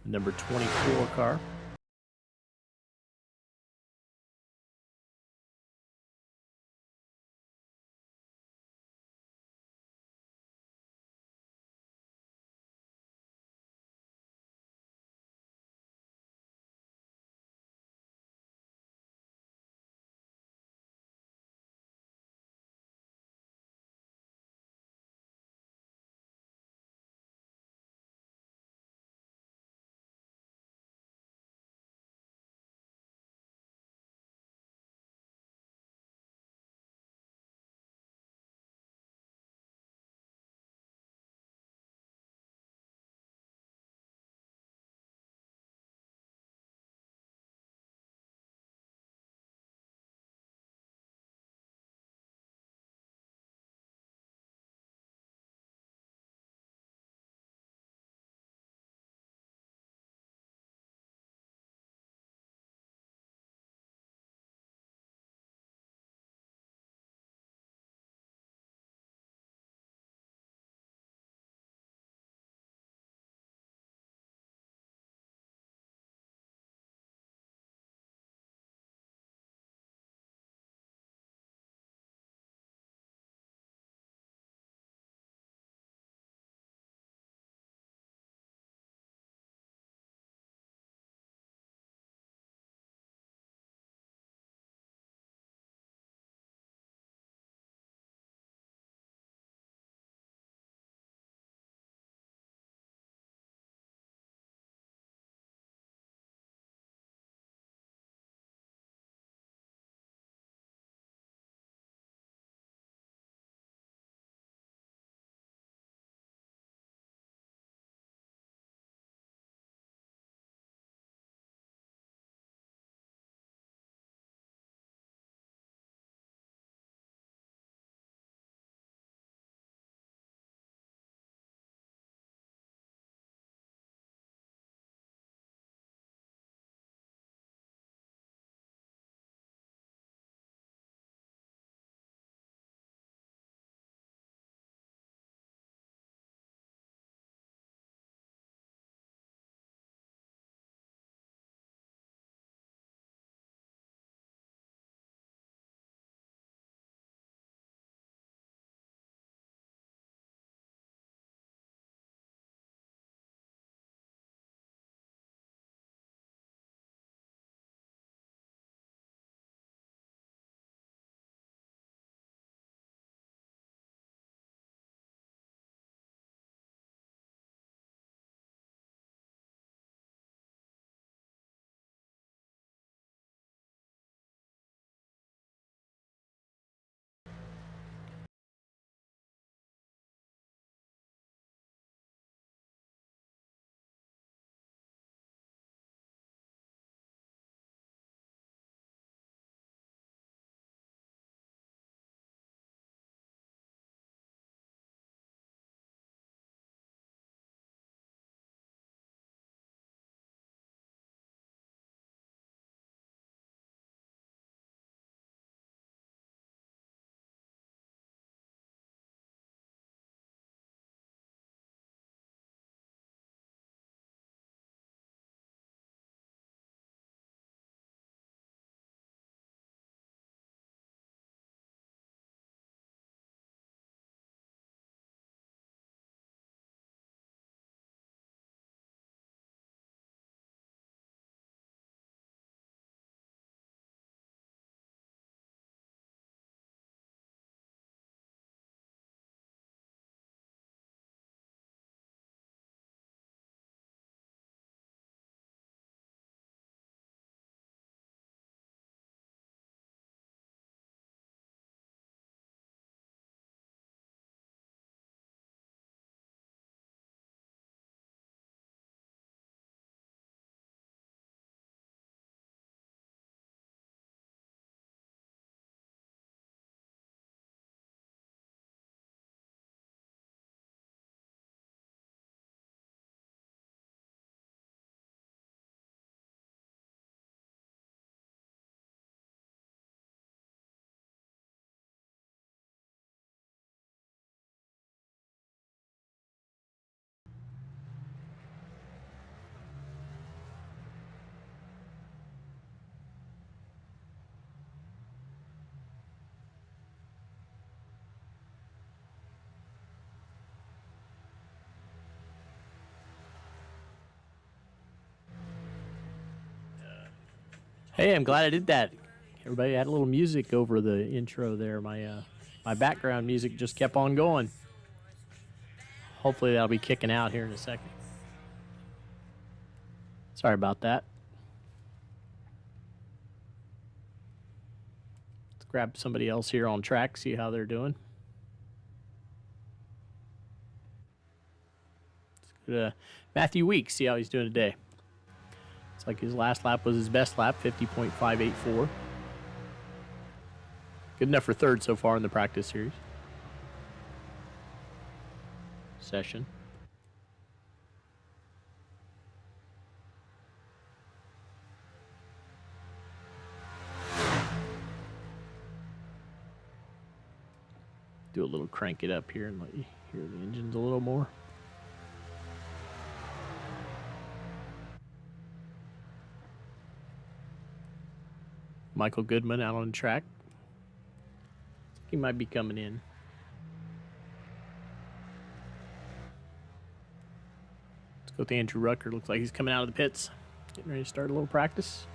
Number 24 car. Hey, I'm glad I did that. Everybody had a little music over the intro there. My background music just kept on going. Hopefully that'll be kicking out here in a second. Sorry about that. Let's grab somebody else here on track, see how they're doing. Let's go to Matthew Weeks, see how he's doing today. It's like his last lap was his best lap, 50.584. Good enough for third so far in the practice series. Session. Do a little crank it up here and let you hear the engines a little more. Michael Goodman out on the track. He might be coming in. Let's go with Andrew Rucker. Looks like he's coming out of the pits. Getting ready to start a little practice.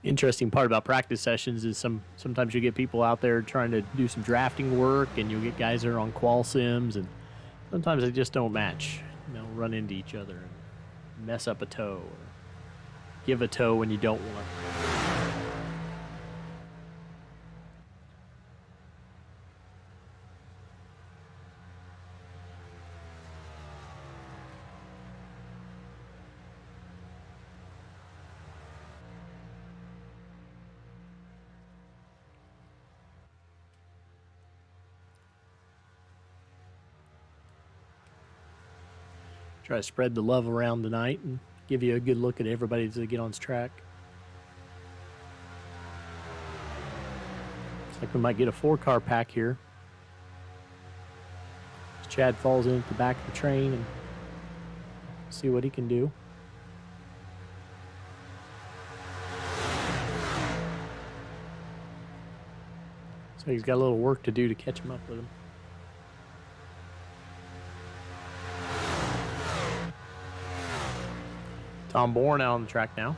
Interesting part about practice sessions is sometimes you get people out there trying to do some drafting work, and you'll get guys that are on qual sims, and sometimes they just don't match. They'll run into each other and mess up a toe, or give a toe when you don't want. Try to spread the love around tonight and give you a good look at everybody as they get on track. Looks like we might get a 4-car pack here. Chad falls in at the back of the train and see what he can do. So he's got a little work to do to catch him up with him. Tom Bourne out on the track now.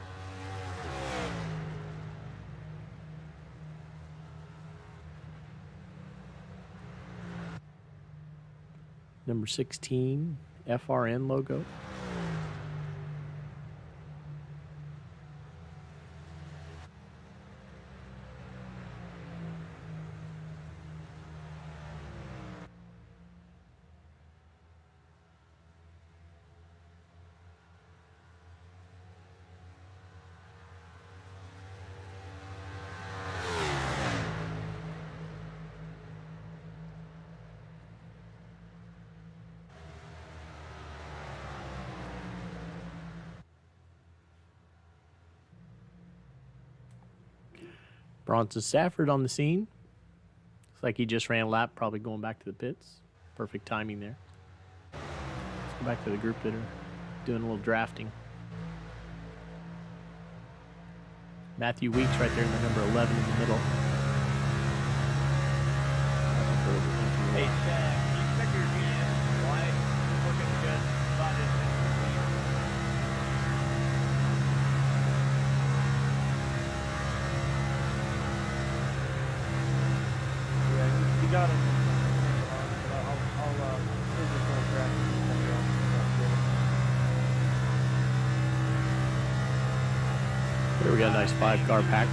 Number 16, FRN logo. Bronson Safford on the scene. Looks like he just ran a lap, probably going back to the pits. Perfect timing there. Let's go back to the group that are doing a little drafting. Matthew Weeks right there in the number 11 in the middle. Hey, Jack, can you check your GM? Why it's looking good? Thought it's yeah, you got it. I'll see this little draft. There we got a nice 5-car pack.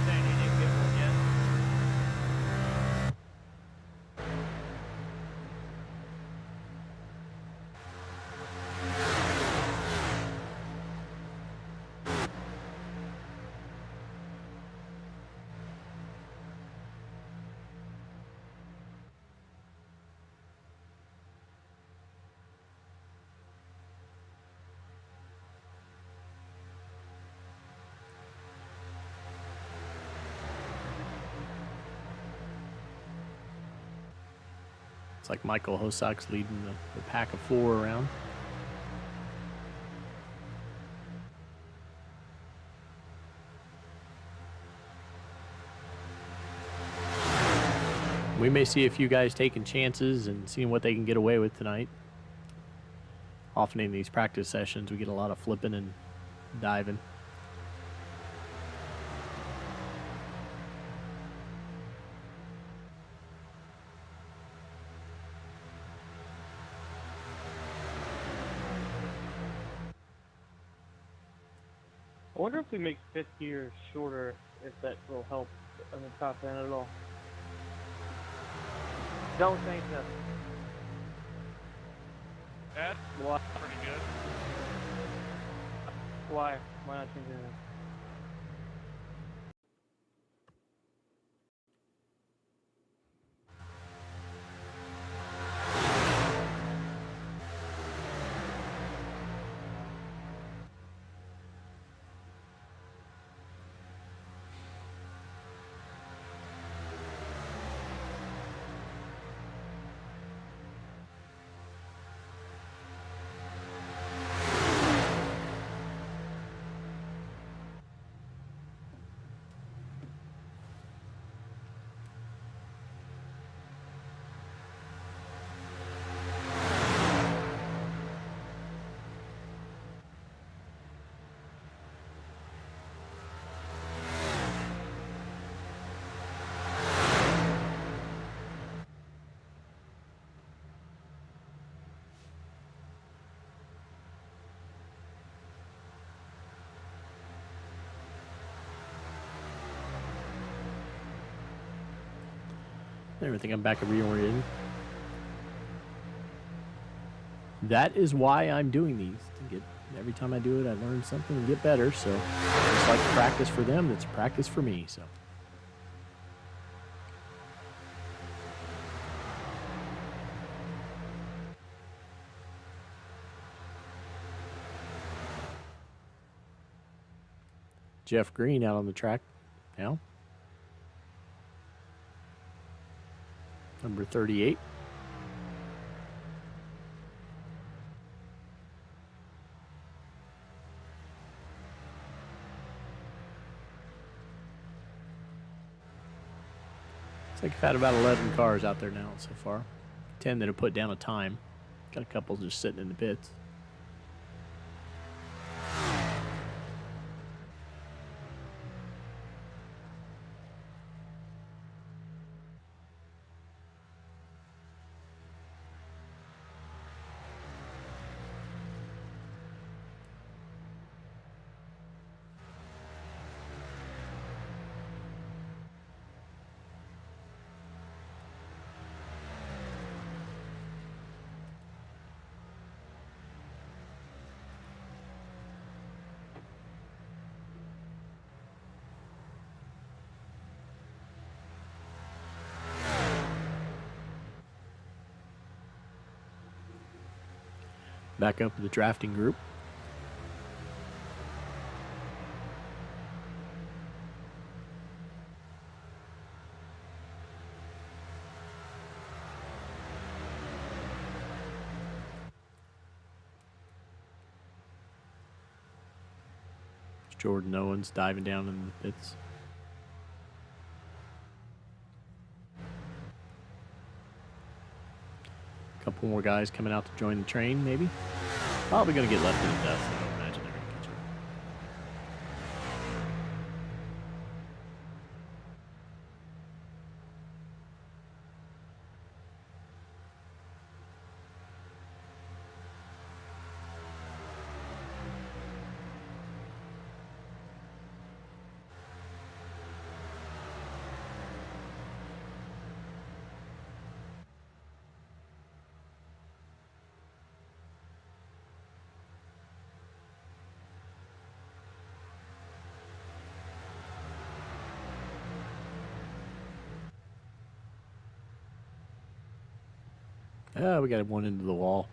It's like Michael Hosak's leading the pack of 4 around. We may see a few guys taking chances and seeing what they can get away with tonight. Often in these practice sessions, we get a lot of flipping and diving. I wonder if we make fifth gear shorter, if that will help on the top end at all. Don't change nothing. That's Why? pretty good. Why? Why not change anything? Everything I'm back and reoriented. That is why I'm doing these. To get every time I do it, I learn something and get better. So it's like practice for them. It's practice for me. So. Jeff Green out on the track now. Number 38. Looks like I've had about 11 cars out there now so far. 10 that have put down a time. Got a couple just sitting in the pits. Back up to the drafting group. Jordan Owens diving down in the pits. A couple more guys coming out to join the train, maybe. Probably going to get left in the dust. I don't imagine they're going to catch up. We got one into the wall.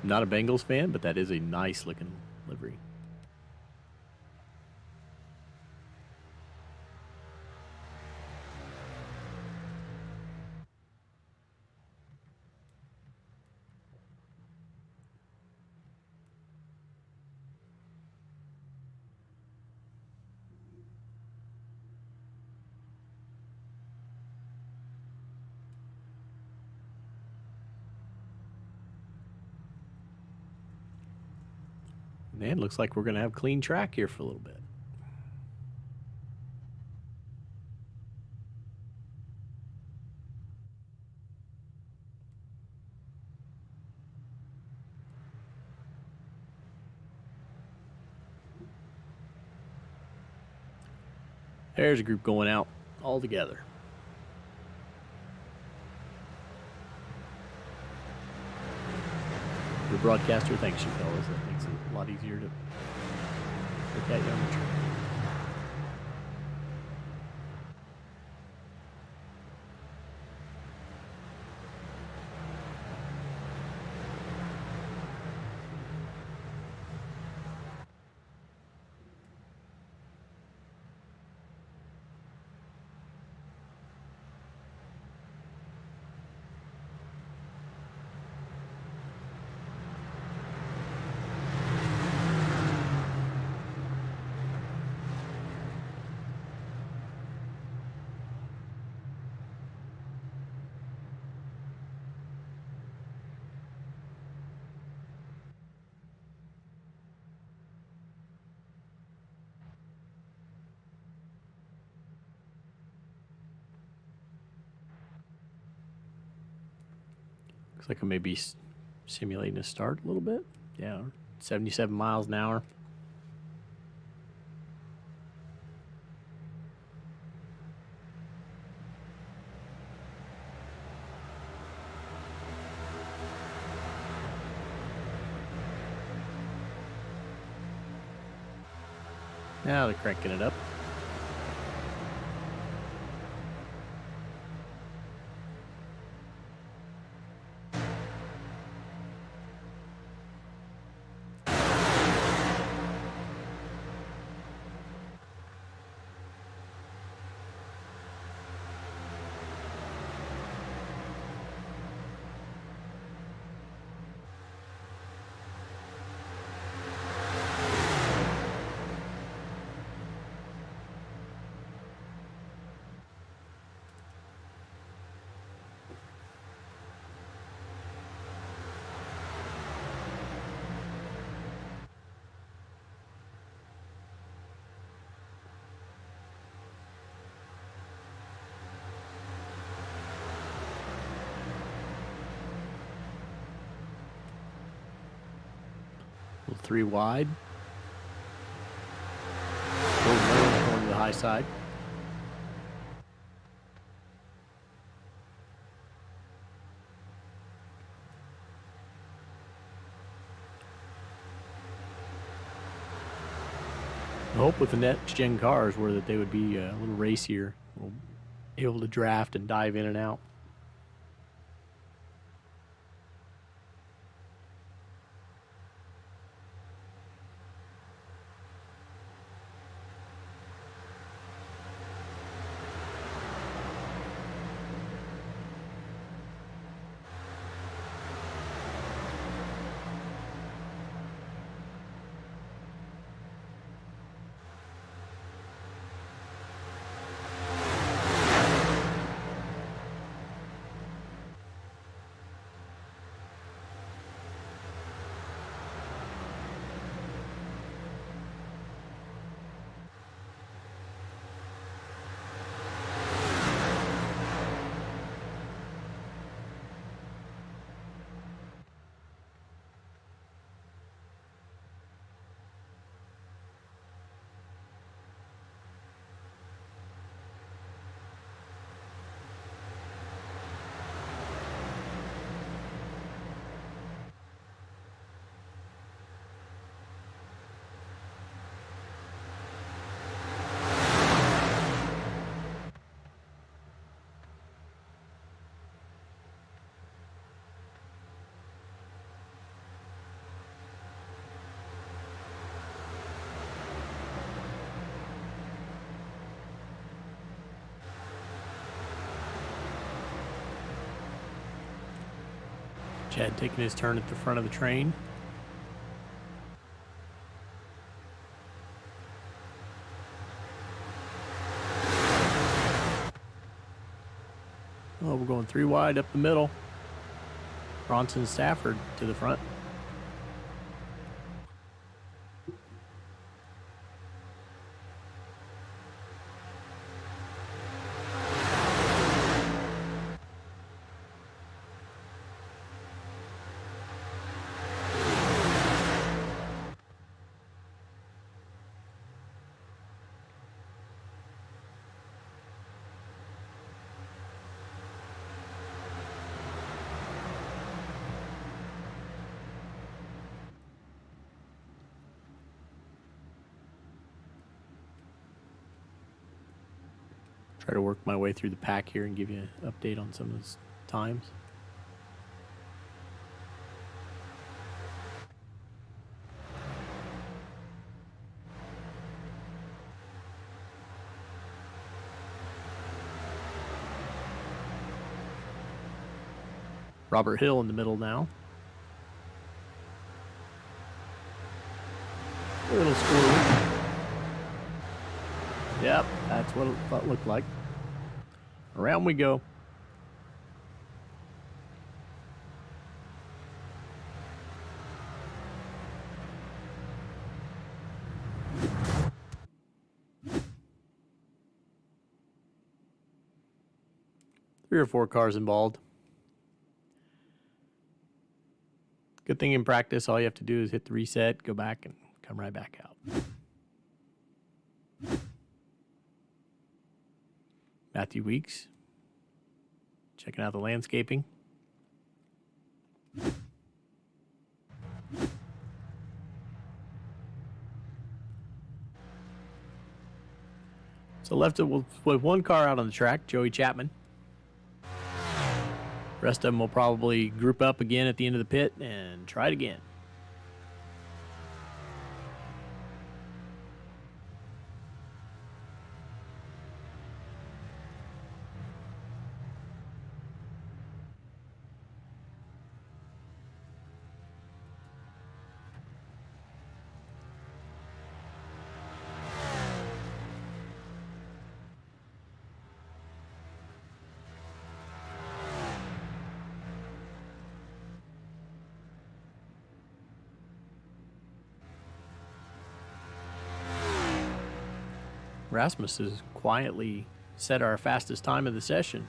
Not a Bengals fan, but that is a nice looking livery. Man, looks like we're going to have clean track here for a little bit. There's a group going out all together. The broadcaster thanks you, fellas. That makes it a lot easier to look at you on the train. Looks like I may be simulating a start a little bit. Yeah, 77 miles an hour. Now they're cranking it up. Three wide. Going to the high side. The hope with the next gen cars were that they would be a little racier, able to draft and dive in and out. Chad taking his turn at the front of the train. Oh, we're going 3 wide up the middle. Bronson Stafford to the front. Try to work my way through the pack here and give you an update on some of those times. Robert Hill in the middle now. A little squirrel. Yep, that's what it looked like. Around we go. Three or four cars involved. Good thing in practice, all you have to do is hit the reset, go back, and come right back out. Matthew Weeks, checking out the landscaping. So left it with one car out on the track, Joey Chapman. Rest of them will probably group up again at the end of the pit and try it again. Rasmus has quietly set our fastest time of the session.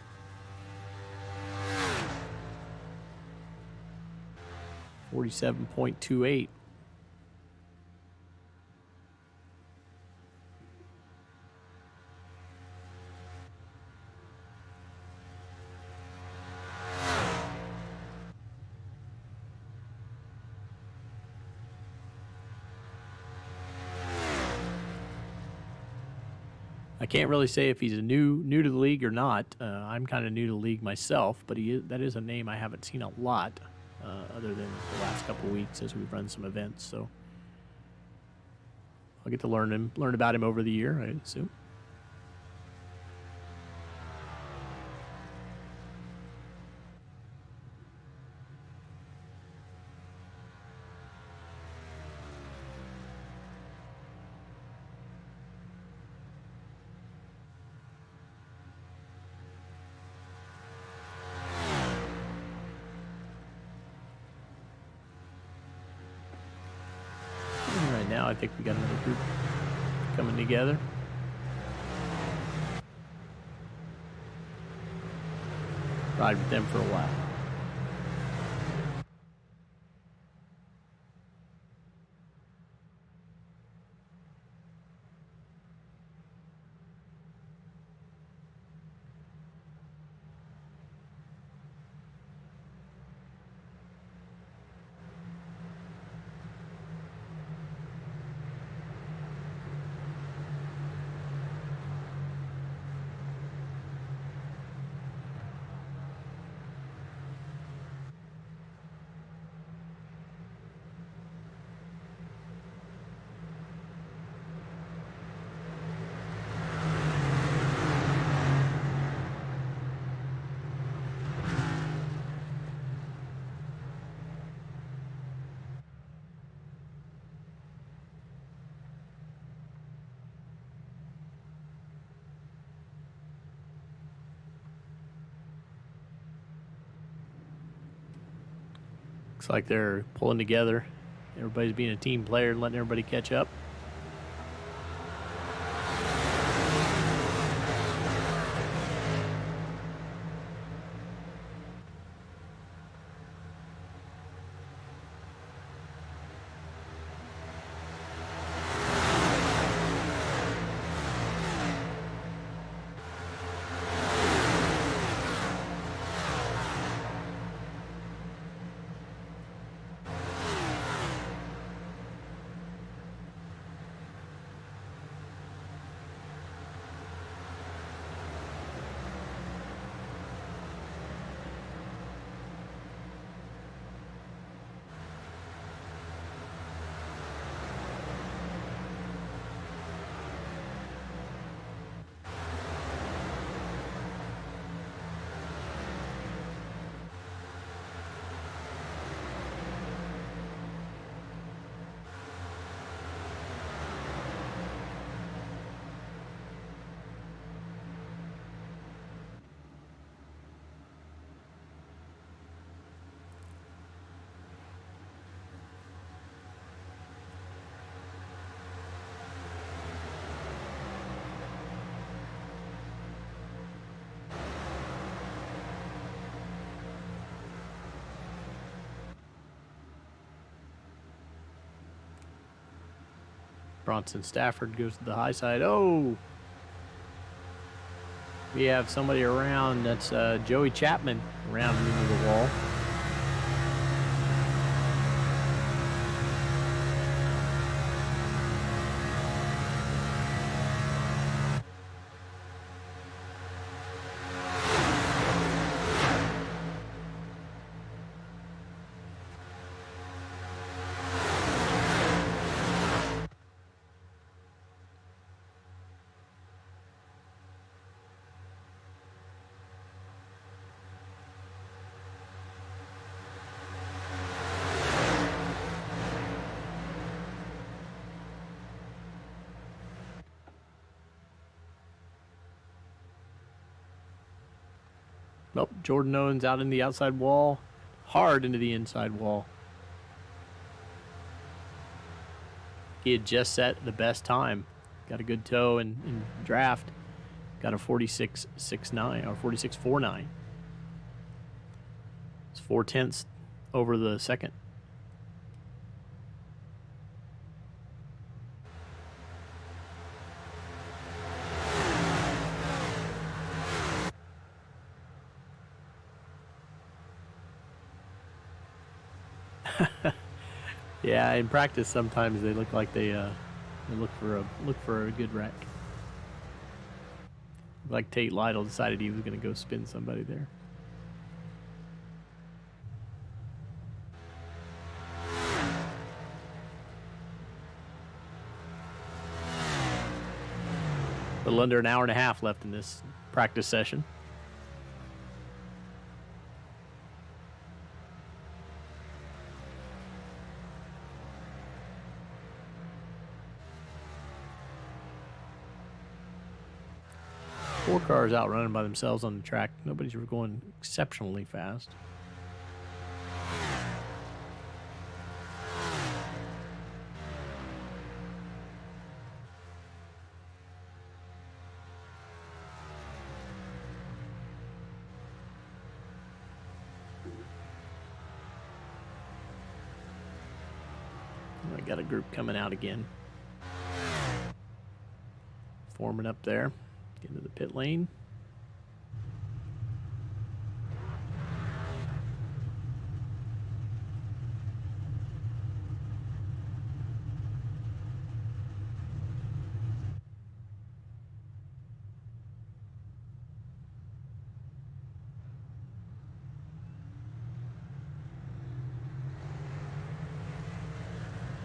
.28. I can't really say if he's a new to the league or not. I'm kind of new to the league myself, but that is a name I haven't seen a lot, other than the last couple of weeks as we've run some events. So I'll get to learn about him over the year, I assume. Now I think we got another group coming together. Ride with them for a while. Looks like they're pulling together. Everybody's being a team player and letting everybody catch up. Bronson Stafford goes to the high side. Oh! We have somebody around. That's Joey Chapman around into the wall. Nope, Jordan Owens out in the outside wall, hard into the inside wall. He had just set the best time. Got a good toe in draft. Got a 46.69 or 46.49. It's 0.4 over the second. Yeah, in practice sometimes they look like they look for a good wreck. Like Tate Lytle decided he was going to go spin somebody there. A little under an hour and a half left in this practice session. Four cars out running by themselves on the track. Nobody's going exceptionally fast. I got a group coming out again. Forming up there. Get into the pit lane.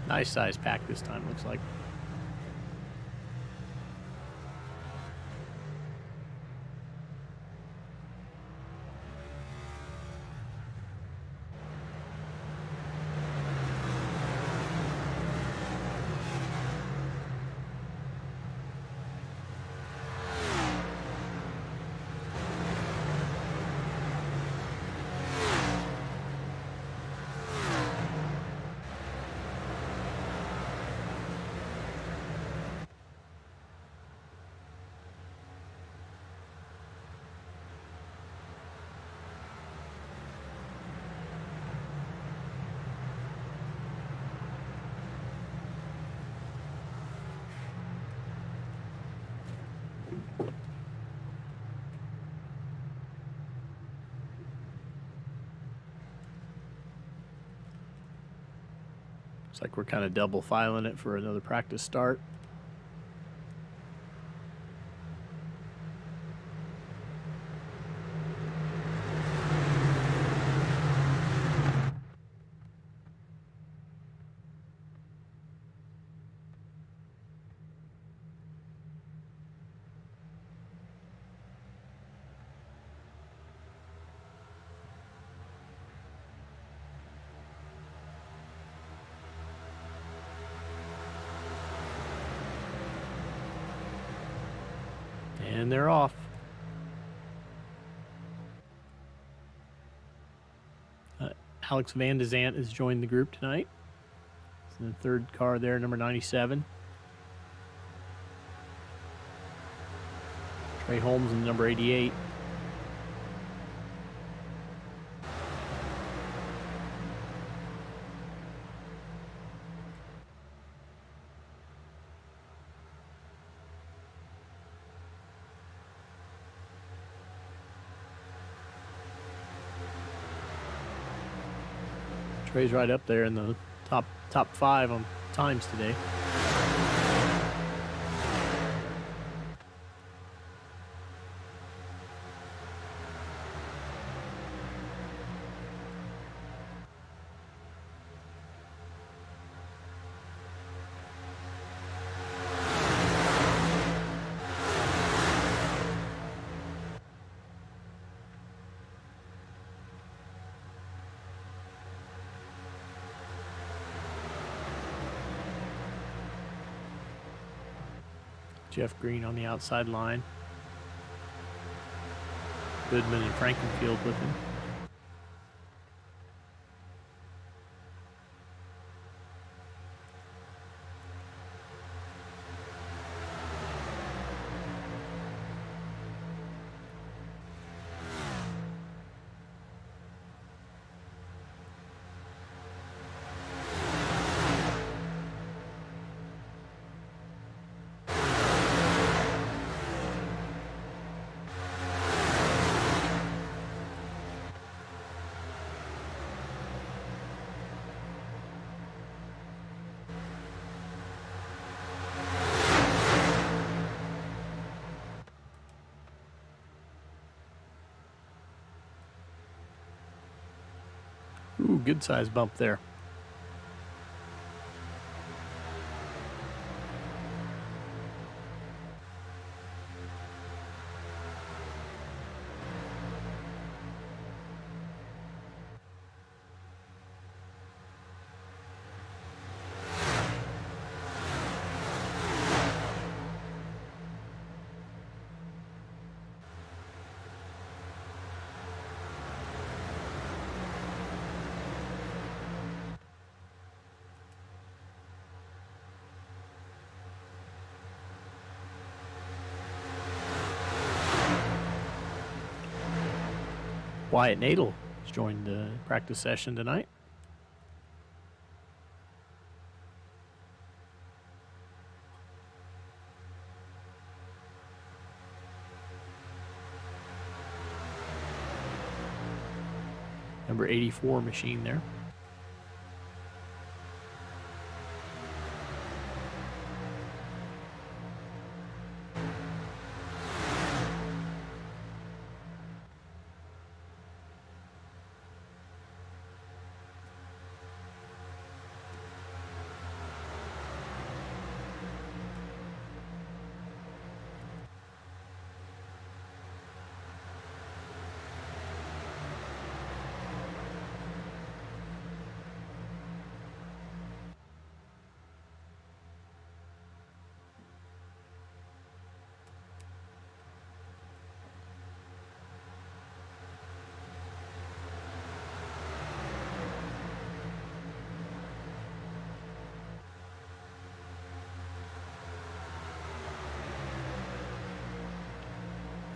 Nice size pack this time, looks like. Looks like we're kind of double filing it for another practice start. And they're off. Alex Van de Zandt has joined the group tonight. It's in the third car there, number 97. Trey Holmes in number 88. Trey's right up there in the top 5 on times today. Jeff Green on the outside line. Goodman and Frankenfield with him. Ooh, good size bump there. Wyatt Nadel has joined the practice session tonight. Number 84 machine there.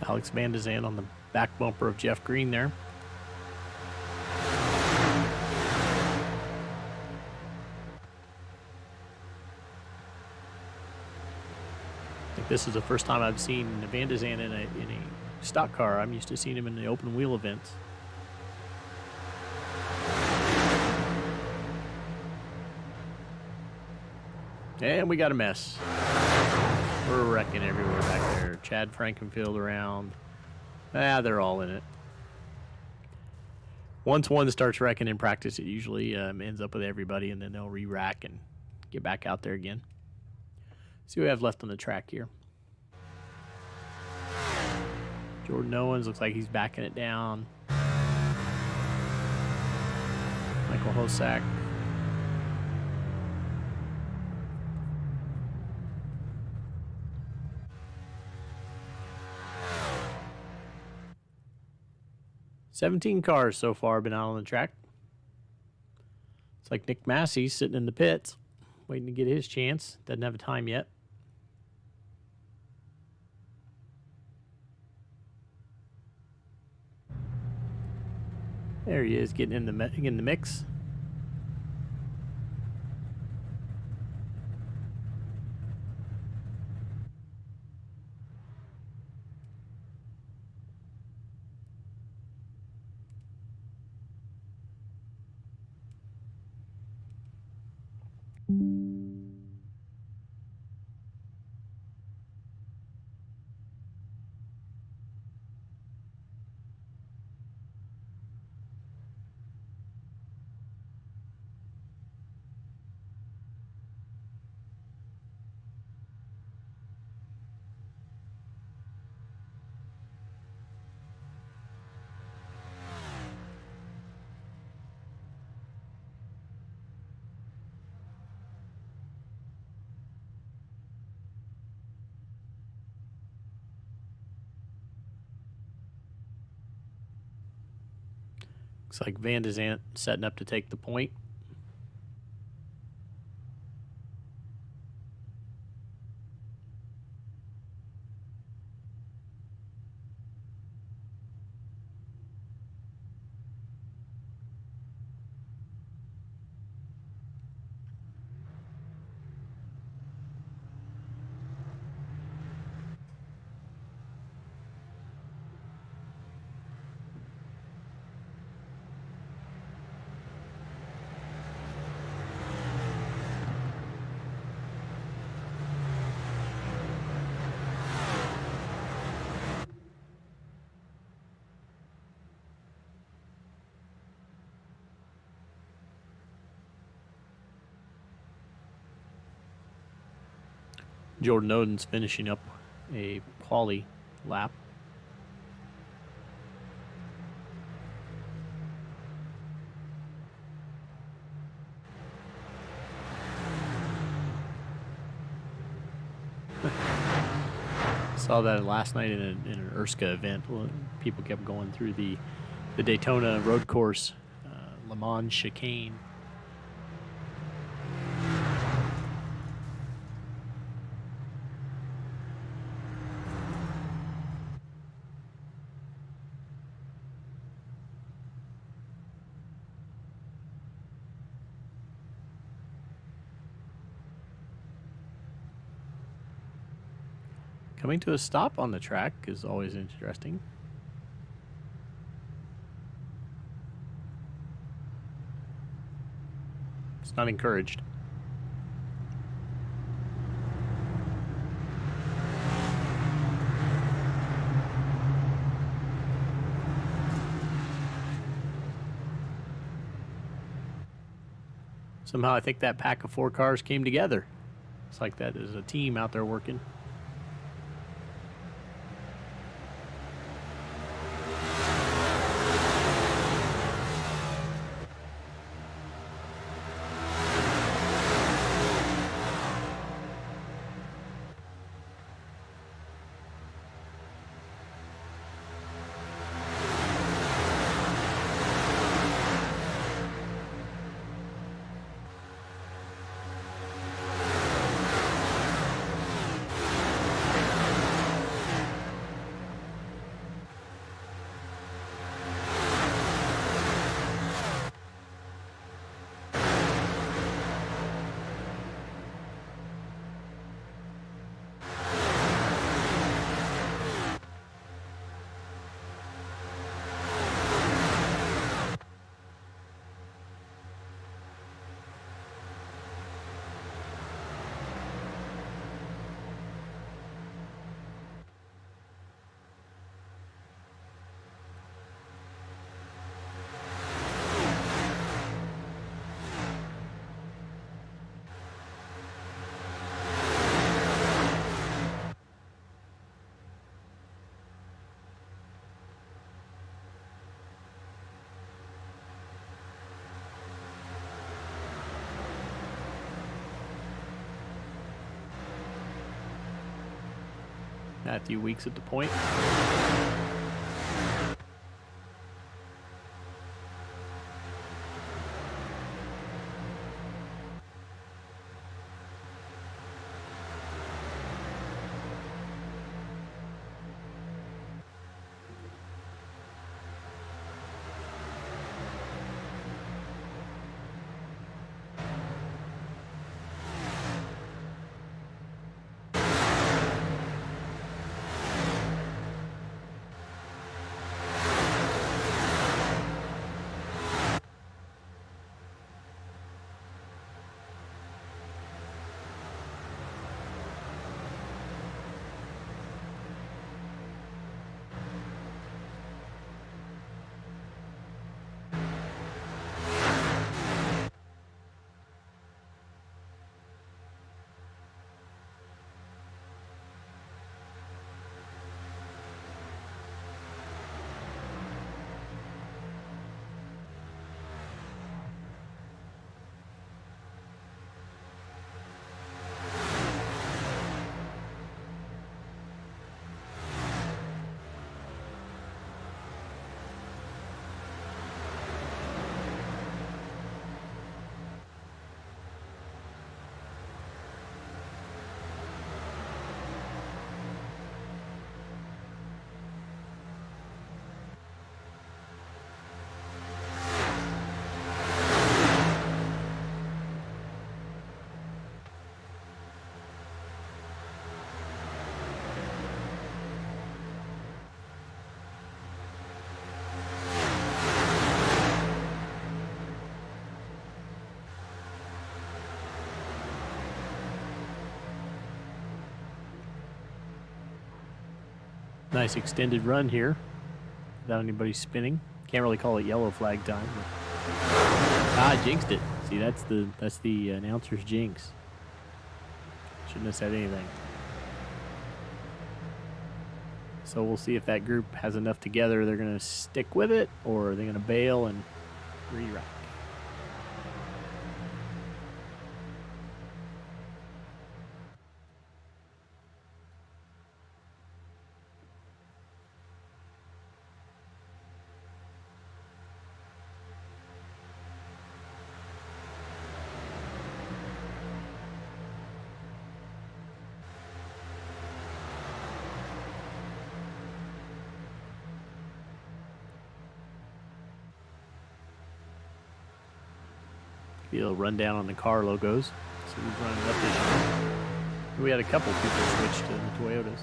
Alex Van de Zandt on the back bumper of Jeff Green there. I think this is the first time I've seen Van de Zandt in a stock car. I'm used to seeing him in the open wheel events. And we got a mess. We're wrecking everywhere back there. Chad Frankenfield around. They're all in it. Once one starts wrecking in practice, it usually ends up with everybody, and then they'll re-rack and get back out there again. See what we have left on the track here. Jordan Owens looks like he's backing it down. Michael Hosack. "17 cars so far been out on the track. It's like Nick Massey's sitting in the pits, waiting to get his chance. Doesn't have a time yet. There he is, getting in the mix. Looks like Van de Zandt setting up to take the point. Jordan Oden's finishing up a quali lap. Saw that last night in an Erska event. People kept going through the Daytona road course, Le Mans chicane. Coming to a stop on the track is always interesting. It's not encouraged. Somehow I think that pack of 4 cars came together. It's like that is a team out there working. Matthew Weeks at the point. Nice extended run here without anybody spinning. Can't really call it yellow flag time. But... I jinxed it. See, that's the announcer's jinx. Shouldn't have said anything. So we'll see if that group has enough together. They're going to stick with it, or are they going to bail and re-rack? A little rundown on the car logos. So who's running up this year. We had a couple people switch to Toyotas.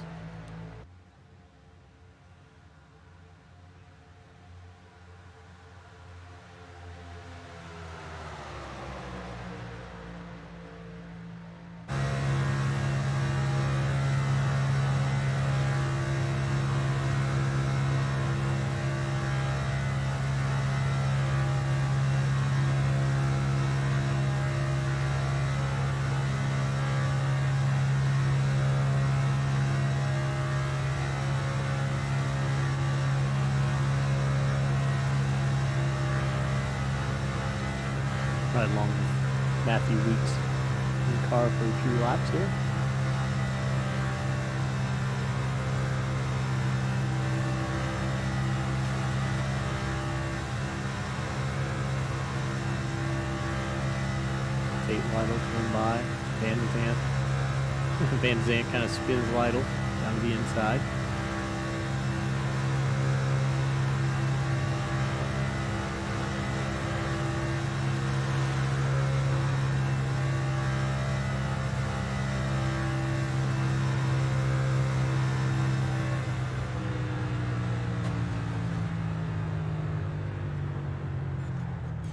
Right along with Matthew Weeks in the car for a few laps here. Tate Lytle coming by. Van Zandt. Van Zandt kind of spins Lytle down to the inside.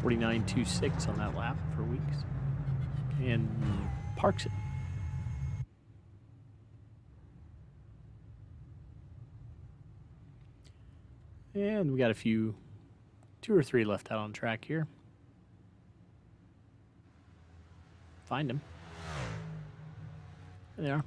.49.26 on that lap for Weeks, and parks it. And we got two or three left out on track here. Find them. There they are.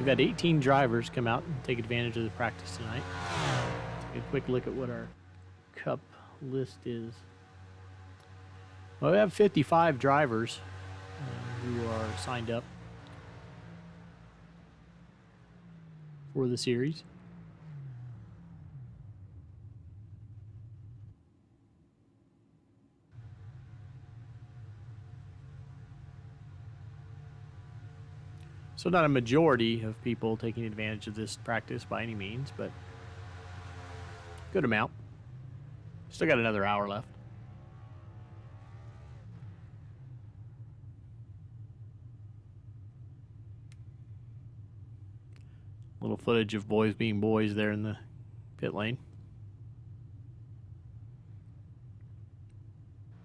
We've had 18 drivers come out and take advantage of the practice tonight. Take a quick look at what our cup list is. Well, we have 55 drivers who are signed up for the series. So not a majority of people taking advantage of this practice by any means, but good amount. Still got another hour left. Little footage of boys being boys there in the pit lane.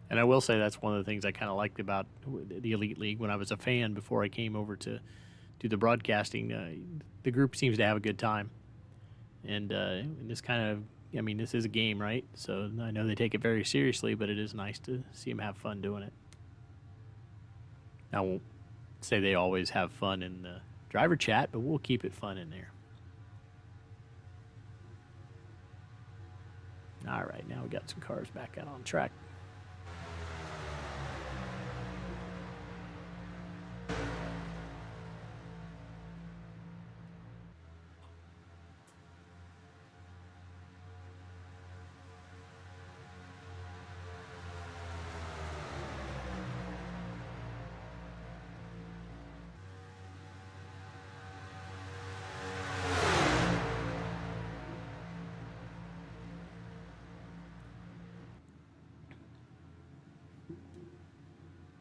And I will say that's one of the things I kind of liked about the Elite League when I was a fan before I came over to do the broadcasting. The group seems to have a good time. And this kind of, I mean, this is a game, right? So I know they take it very seriously, but it is nice to see them have fun doing it. I won't say they always have fun in the driver chat, but we'll keep it fun in there. All right, now we got some cars back out on track.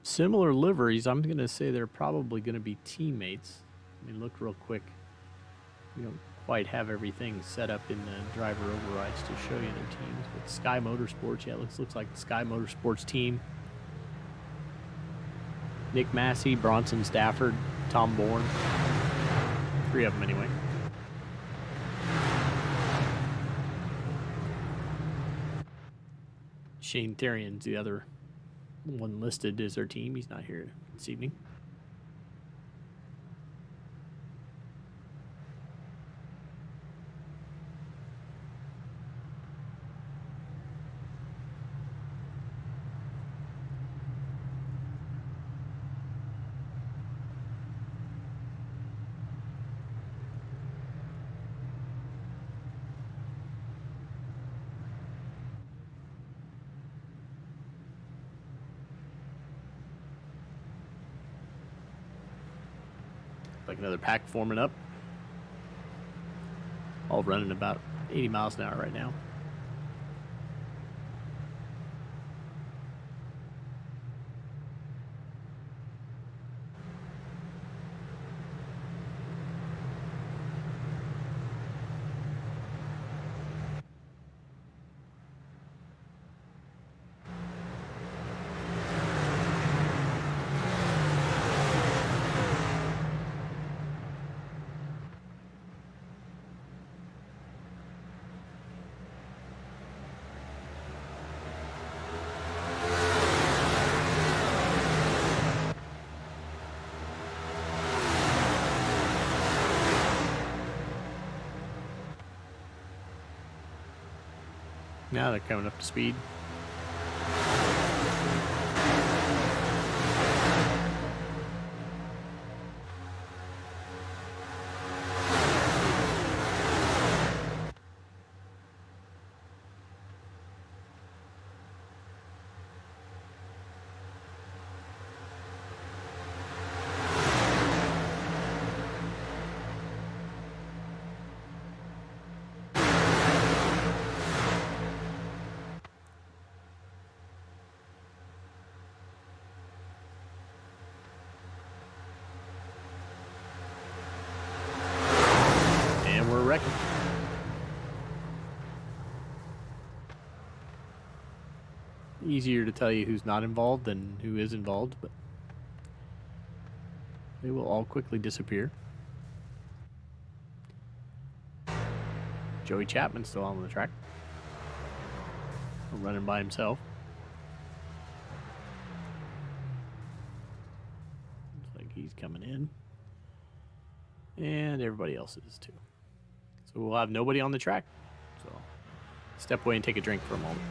Similar liveries. I'm going to say they're probably going to be teammates. Let me look real quick. We don't quite have everything set up in the driver overrides to show you their teams. But Sky Motorsports, yeah, it looks like the Sky Motorsports team. Nick Massey, Bronson Stafford, Tom Bourne. 3 of them anyway. Shane Therrien's the other one listed as their team. He's not here this evening. Like another pack forming up. All running about 80 miles an hour right now. Now they're coming up to speed. Wrecking. Easier to tell you who's not involved than who is involved, but they will all quickly disappear. Joey Chapman's still on the track, running by himself. Looks like he's coming in. And everybody else is too. So we'll have nobody on the track. So step away and take a drink for a moment.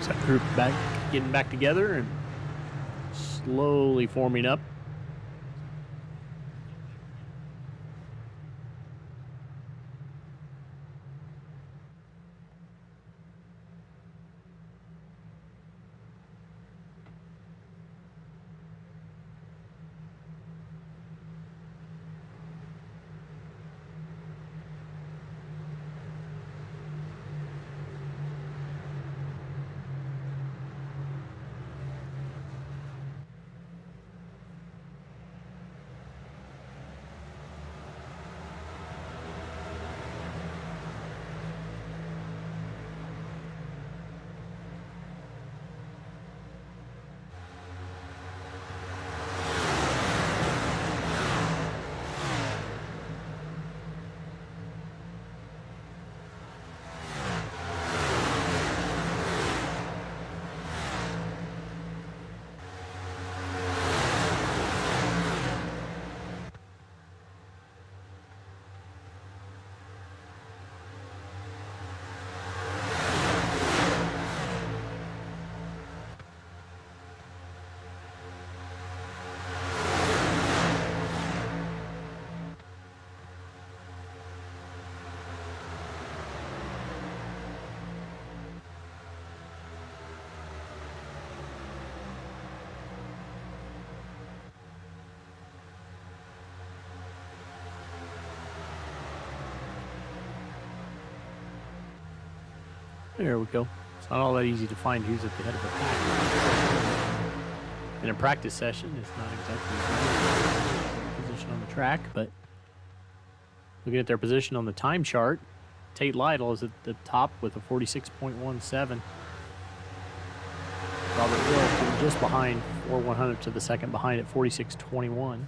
So that group getting back together and slowly forming up. There we go. It's not all that easy to find who's at the head of the pack. In a practice session, it's not exactly position on the track, but looking at their position on the time chart, Tate Lytle is at the top with a 46.17. Robert Hill just behind 4 100 to the second behind at 46.21.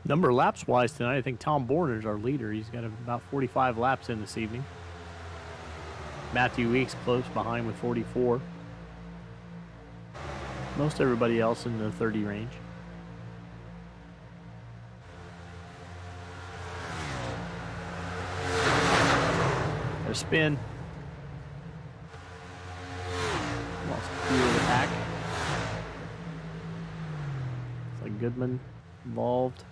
Number of laps wise tonight, I think Tom Borner's our leader. He's got about 45 laps in this evening. Matthew Weeks close behind with 44. Most everybody else in the 30 range. A spin. Lost a few of the pack. It's like Goodman involved.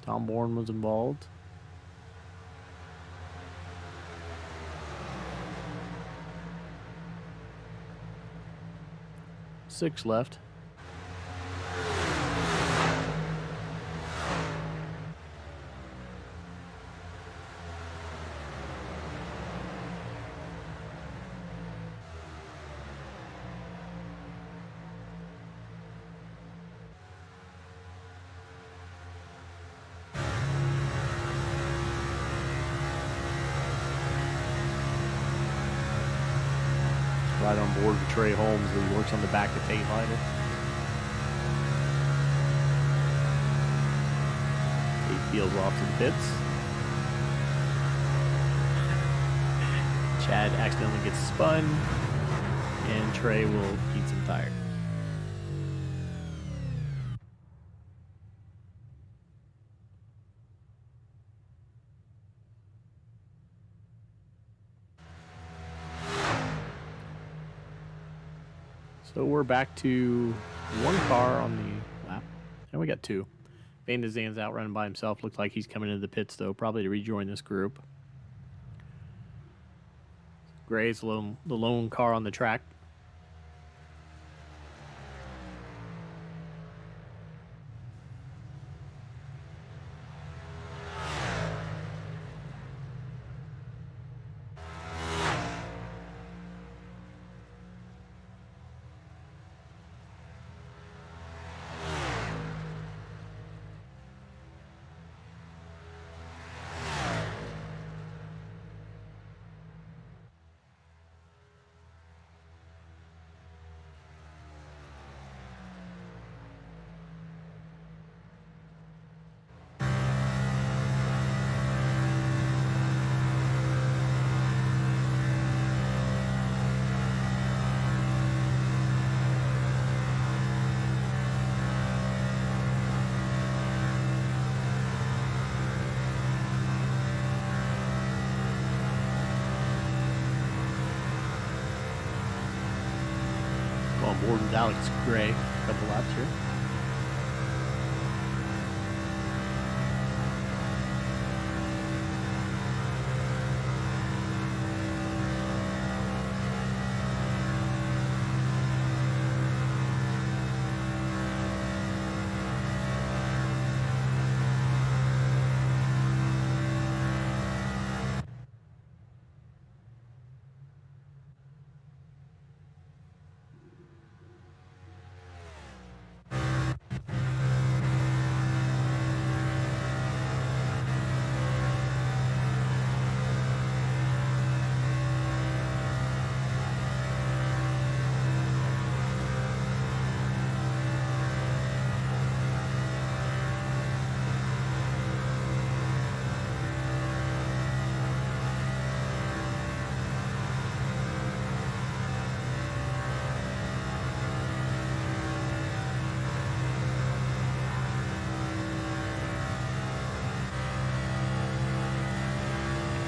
Tom Bourne was involved. Six left. Right on board with Trey Holmes, who works on the back of Tate Lighter. Tate peels off to the pits. Chad accidentally gets spun, and Trey will eat some tire. So we're back to one car on the lap, and we got two. Van de Zan's out running by himself. Looks like he's coming into the pits, though, probably to rejoin this group. Gray's the lone car on the track. On board with Alex Gray, a couple laps here.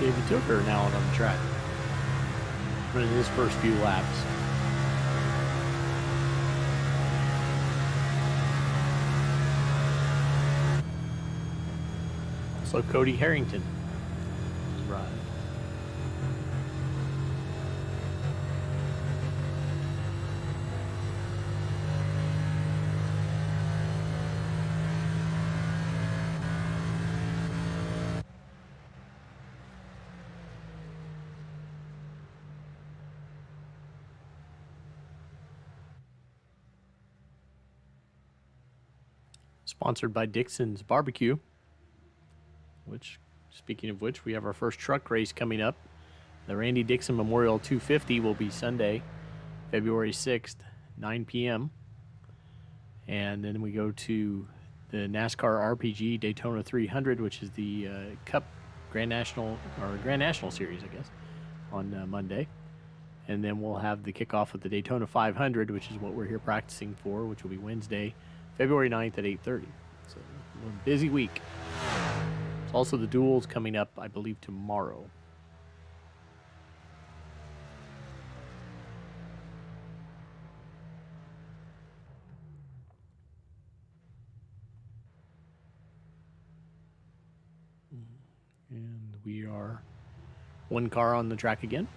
David Tooker now out on the track, running his first few laps. Also, Cody Harrington has arrived. Sponsored by Dixon's Barbecue, which, speaking of which, we have our first truck race coming up. The Randy Dixon Memorial 250 will be Sunday, February 6th, 9 p.m. And then we go to the NASCAR RPG Daytona 300, which is the Cup Grand National Series, I guess, on Monday. And then we'll have the kickoff of the Daytona 500, which is what we're here practicing for, which will be Wednesday, February 9th at 8:30. So a busy week. There's also the duels coming up, I believe, tomorrow. And we are one car on the track again.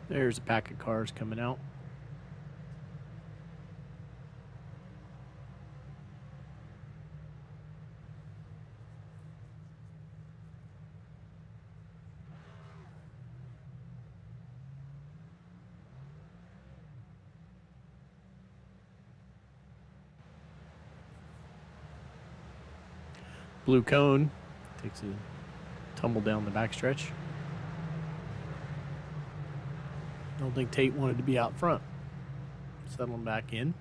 There's a pack of cars coming out. Blue cone takes a tumble down the backstretch. Don't think Tate wanted to be out front. Settling back in.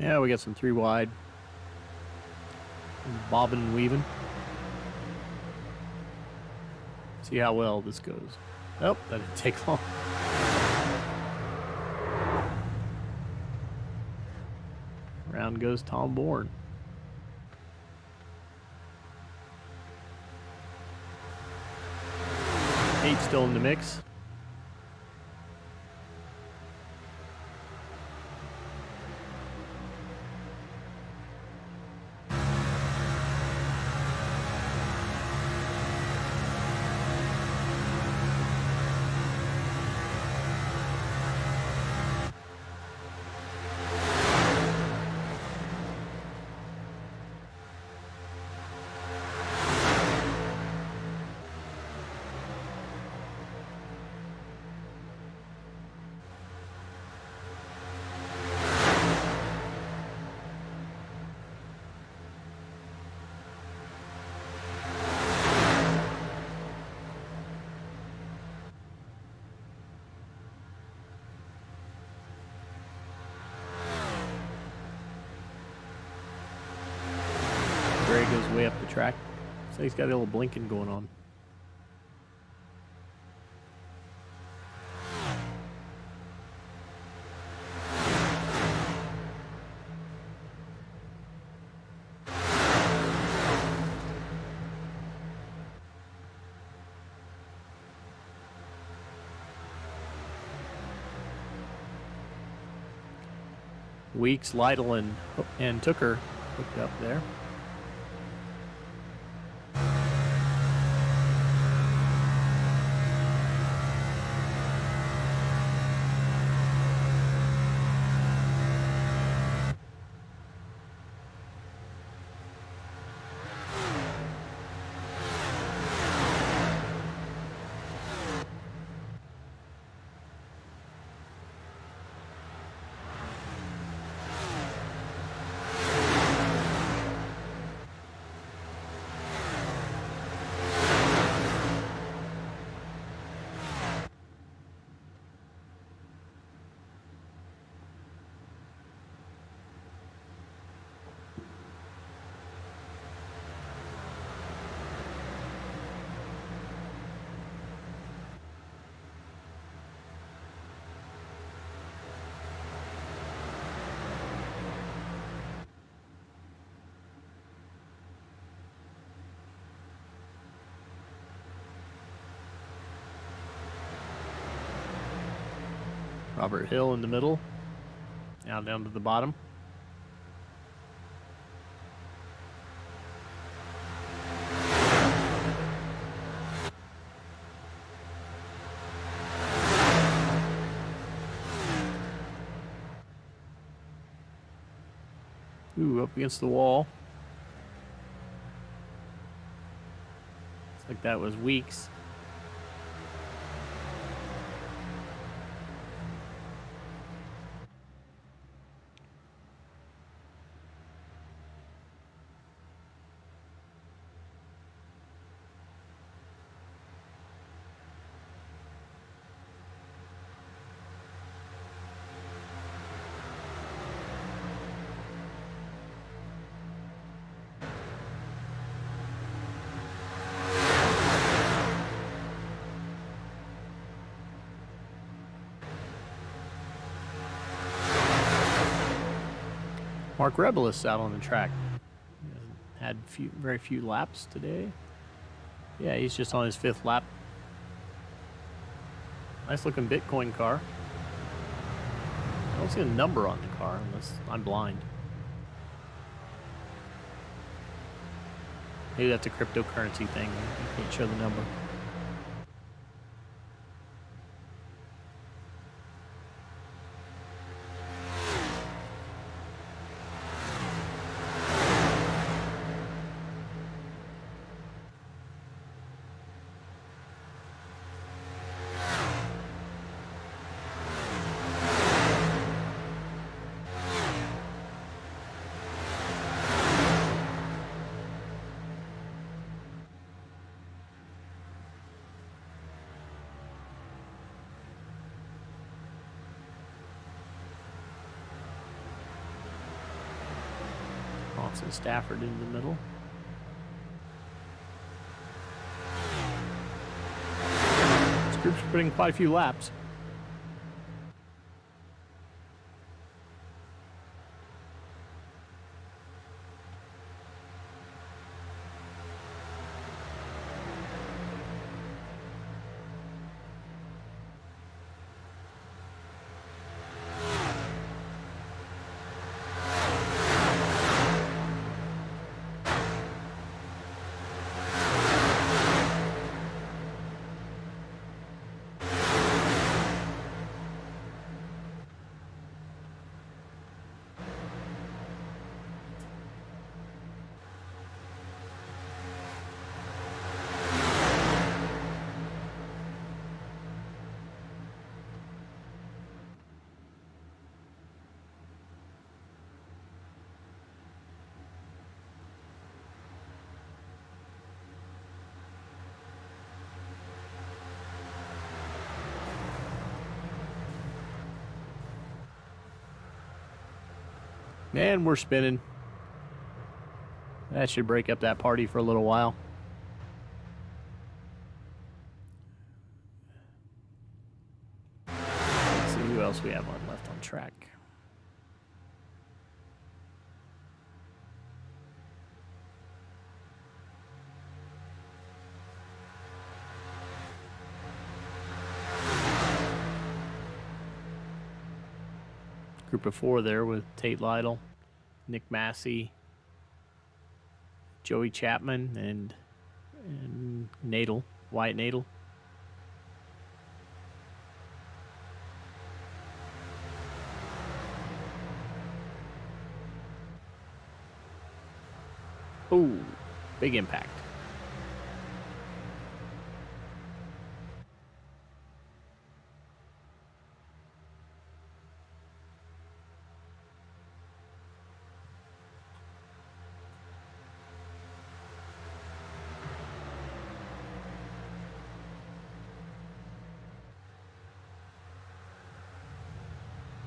Yeah, we got some 3 wide. Bobbing and weaving. See how well this goes. Oh, that didn't take long. Round goes Tom Bourne. 8 still in the mix. Gray goes way up the track. So he's got a little blinking going on. Weeks, Lytle, and Tooker hooked up there. Robert Hill in the middle. Now down to the bottom. Ooh, up against the wall. Looks like that was Weeks. Mark Rebelis out on the track. He hasn't had very few laps today. Yeah, he's just on his 5th lap. Nice looking Bitcoin car. I don't see a number on the car unless I'm blind. Maybe that's a cryptocurrency thing. You can't show the number. Passing Stafford in the middle. This group's putting quite a few laps. And we're spinning. That should break up that party for a little while. Let's see who else we have on left on track. Group of 4 there with Tate Lytle, Nick Massey, Joey Chapman, and Nadel, Wyatt Nadel. Ooh, big impact.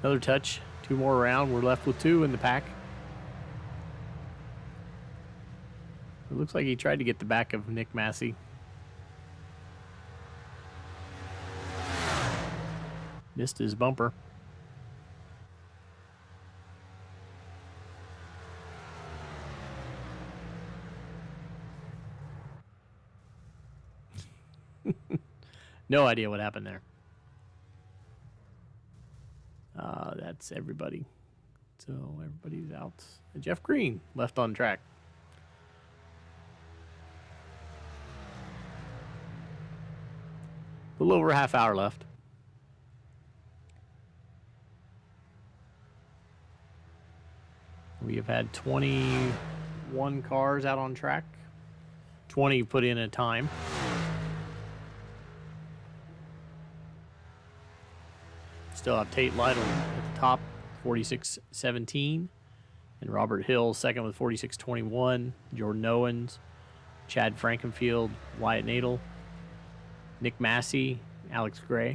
Another touch, 2 more around. We're left with 2 in the pack. It looks like he tried to get the back of Nick Massey. Missed his bumper. No idea what happened there. That's everybody. So everybody's out. And Jeff Green left on track. A little over a half hour left. We have had 21 cars out on track. 20 put in a time. Still have Tate Lytle at the top, 46.17. And Robert Hill second with 46.21. Jordan Owens, Chad Frankenfield, Wyatt Nadel, Nick Massey, Alex Gray.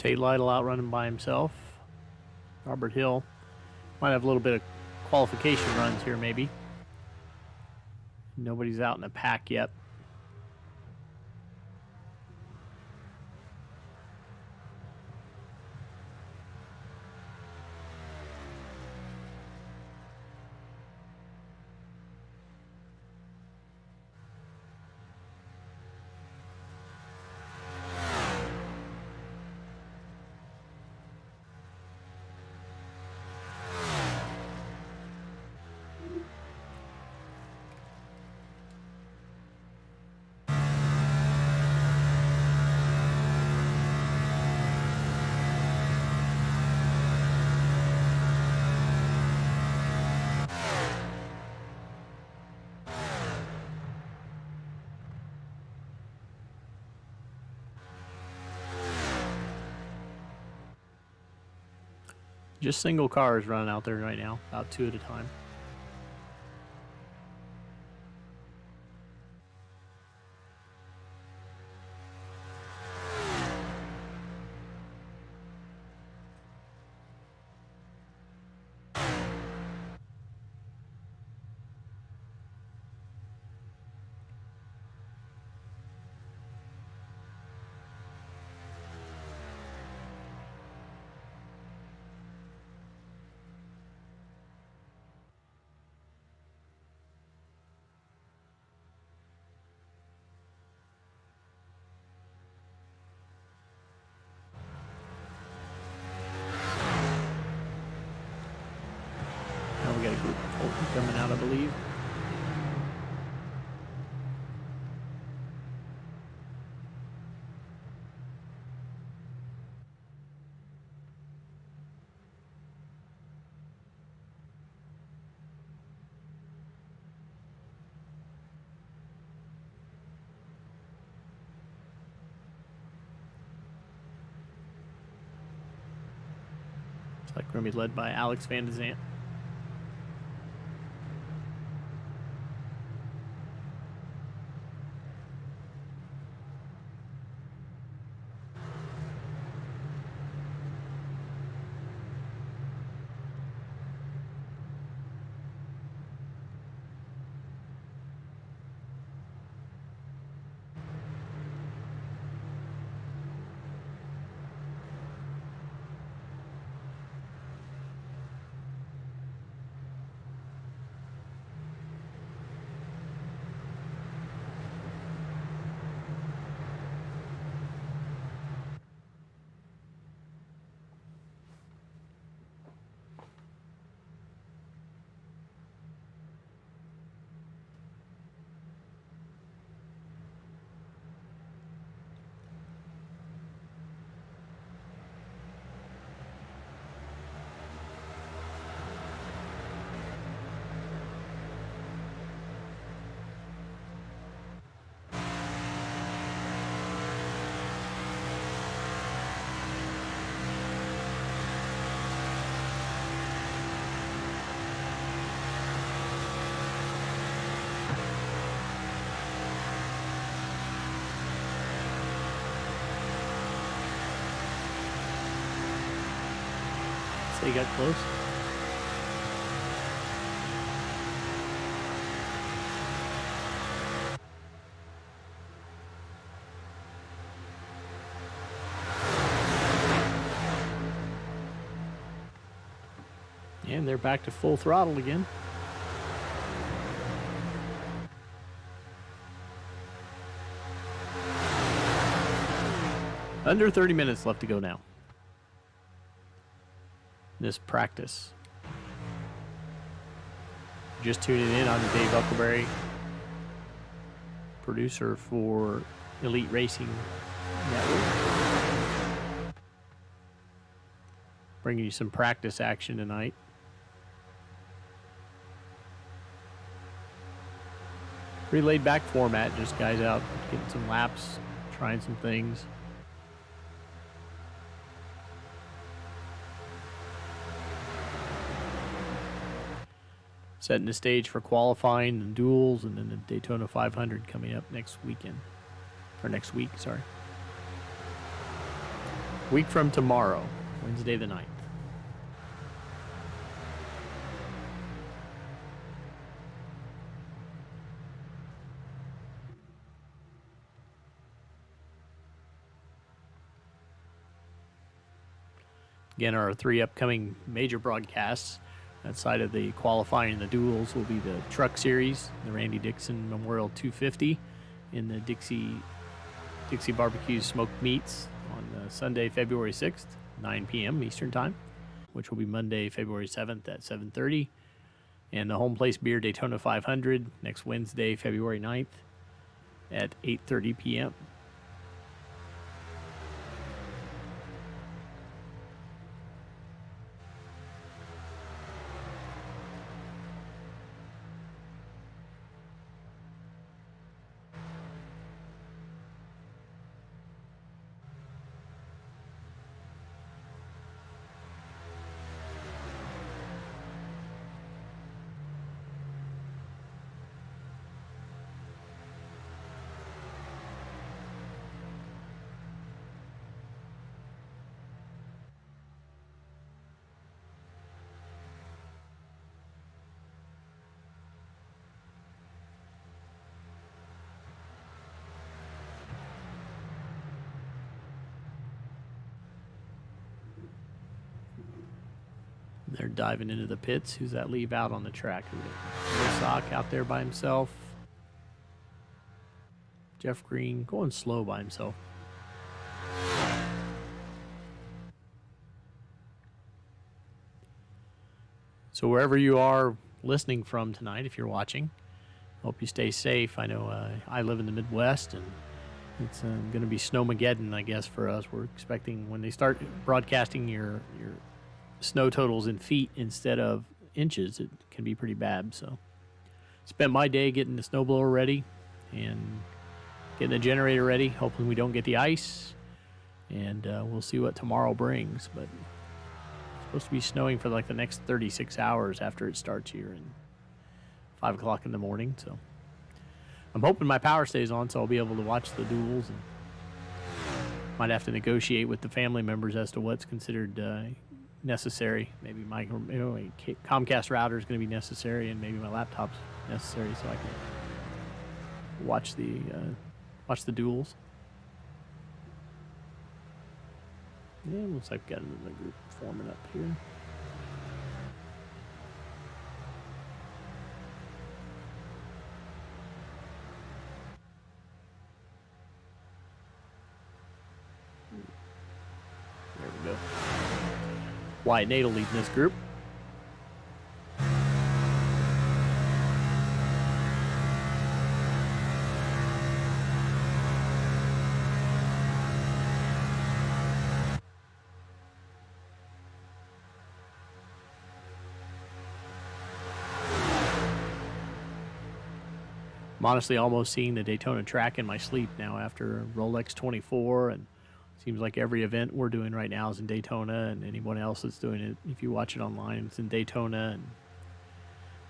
Tate Lytle out running by himself. Robert Hill might have a little bit of qualification runs here, maybe. Nobody's out in the pack yet. Just single cars running out there right now, about 2 at a time. Now we got a group of Fulton coming out, I believe. It's like going to be led by Alex Van de Zandt. They got close. And they're back to full throttle again. Under 30 minutes left to go now. This practice. Just tuning in, I'm Dave Huckleberry, producer for Elite Racing Network. Bringing you some practice action tonight. Pretty laid back format, just guys out getting some laps, trying some things. Setting the stage for qualifying and duels, and then the Daytona 500 coming up next weekend. Or next week, sorry. week from tomorrow, Wednesday the 9th. Again, our 3 upcoming major broadcasts outside of the qualifying and the duels will be the Truck Series, the Randy Dixon Memorial 250, in the Dixie Barbecue Smoked Meats on Sunday, February 6th, 9 p.m. Eastern Time, which will be Monday, February 7th at 7:30, and the Home Place Beer Daytona 500 next Wednesday, February 9th at 8:30 p.m. They're diving into the pits. Who's that leave out on the track? Sock out there by himself. Jeff Green going slow by himself. So wherever you are listening from tonight, if you're watching, hope you stay safe. I know I live in the Midwest, and it's going to be snowmageddon, I guess, for us. We're expecting when they start broadcasting your snow totals in feet instead of inches, it can be pretty bad. So spent my day getting the snowblower ready and getting the generator ready, hoping we don't get the ice, and we'll see what tomorrow brings. But it's supposed to be snowing for like the next 36 hours after it starts here and 5 o'clock in the morning. So I'm hoping my power stays on so I'll be able to watch the duels, and might have to negotiate with the family members as to what's considered necessary. Maybe my Comcast router is going to be necessary, and maybe my laptop's necessary so I can watch the duels. Yeah, looks like we've got another group forming up here. There we go. Wyatt Nadel leading this group. I'm honestly almost seeing the Daytona track in my sleep now after Rolex 24, and seems like every event we're doing right now is in Daytona, and anyone else that's doing it, if you watch it online, it's in Daytona, and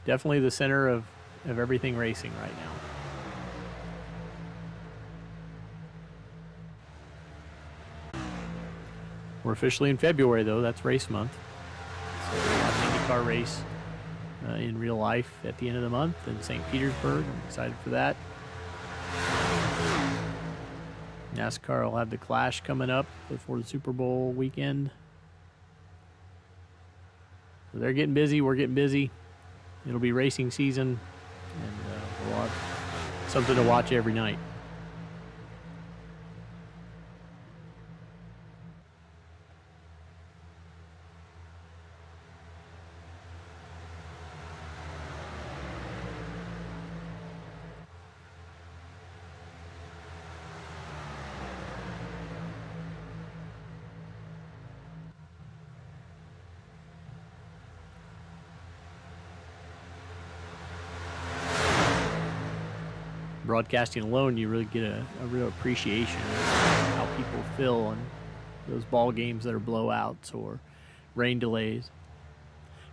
definitely the center of everything racing right now. We're officially in February, though. That's race month. So we'll have an IndyCar race in real life at the end of the month in St. Petersburg. I'm excited for that. NASCAR will have the Clash coming up before the Super Bowl weekend. So they're getting busy. We're getting busy. It'll be racing season, and we'll have something to watch every night. Broadcasting alone, you really get a real appreciation of how people feel on those ball games that are blowouts or rain delays.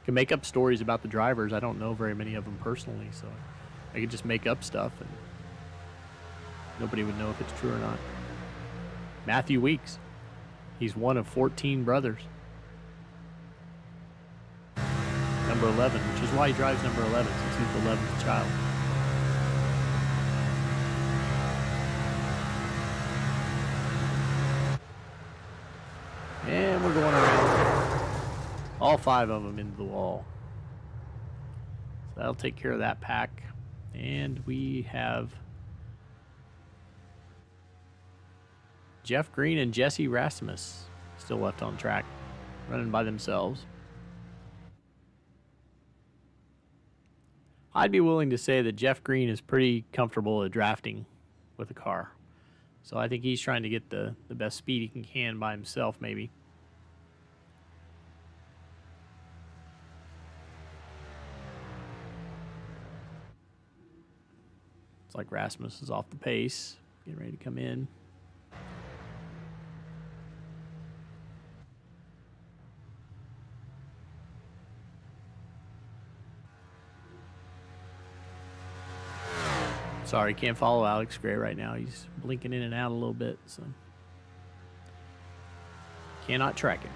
Can make up stories about the drivers. I don't know very many of them personally, so I could just make up stuff and nobody would know if it's true or not. Matthew Weeks, He's one of 14 brothers. Number 11, which is why he drives number 11, since he's the 11th child. And we're going around all 5 of them into the wall. So that'll take care of that pack. And we have Jeff Green and Jesse Rasmus still left on track, running by themselves. I'd be willing to say that Jeff Green is pretty comfortable at drafting with a car. So I think he's trying to get the best speed he can by himself, maybe. It's like Rasmus is off the pace, getting ready to come in. Sorry, can't follow Alex Gray right now. He's blinking in and out a little bit, so cannot track him.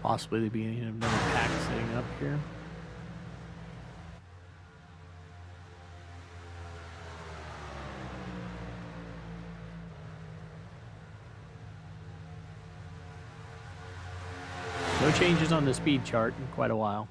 Possibly the beginning of another pack setting up here. No changes on the speed chart in quite a while.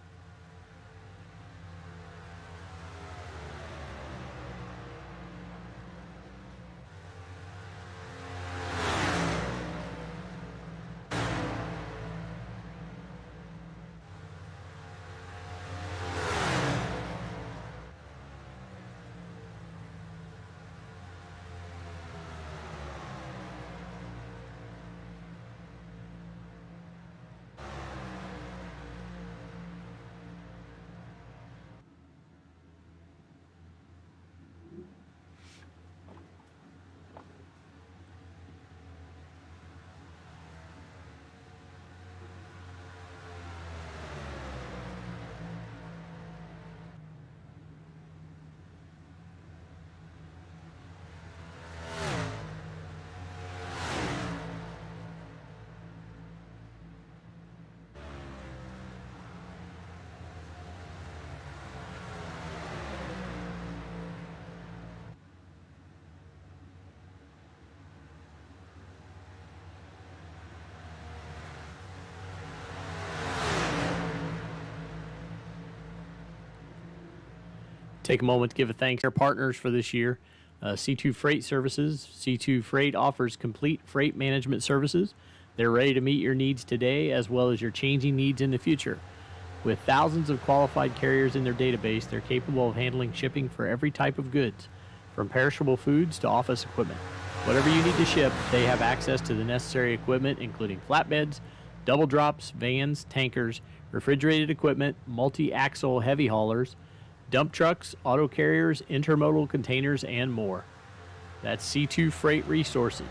Take a moment to give a thanks to our partners for this year. C2 Freight Services. C2 Freight offers complete freight management services. They're ready to meet your needs today as well as your changing needs in the future. With thousands of qualified carriers in their database, they're capable of handling shipping for every type of goods, from perishable foods to office equipment. Whatever you need to ship, they have access to the necessary equipment, including flatbeds, double drops, vans, tankers, refrigerated equipment, multi-axle heavy haulers, dump trucks, auto carriers, intermodal containers, and more. That's C2 Freight Resources.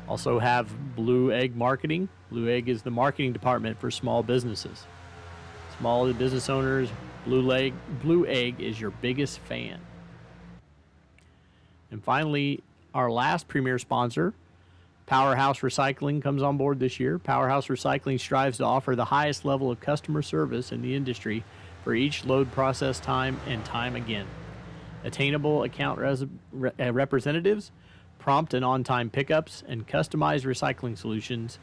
Also have Blue Egg Marketing. Blue Egg is the marketing department for small businesses. Small business owners, Blue Egg is your biggest fan. And finally, our last premier sponsor, Powerhouse Recycling, comes on board this year. Powerhouse Recycling strives to offer the highest level of customer service in the industry for each load process time and time again. Attainable account representatives, prompt and on-time pickups, and customized recycling solutions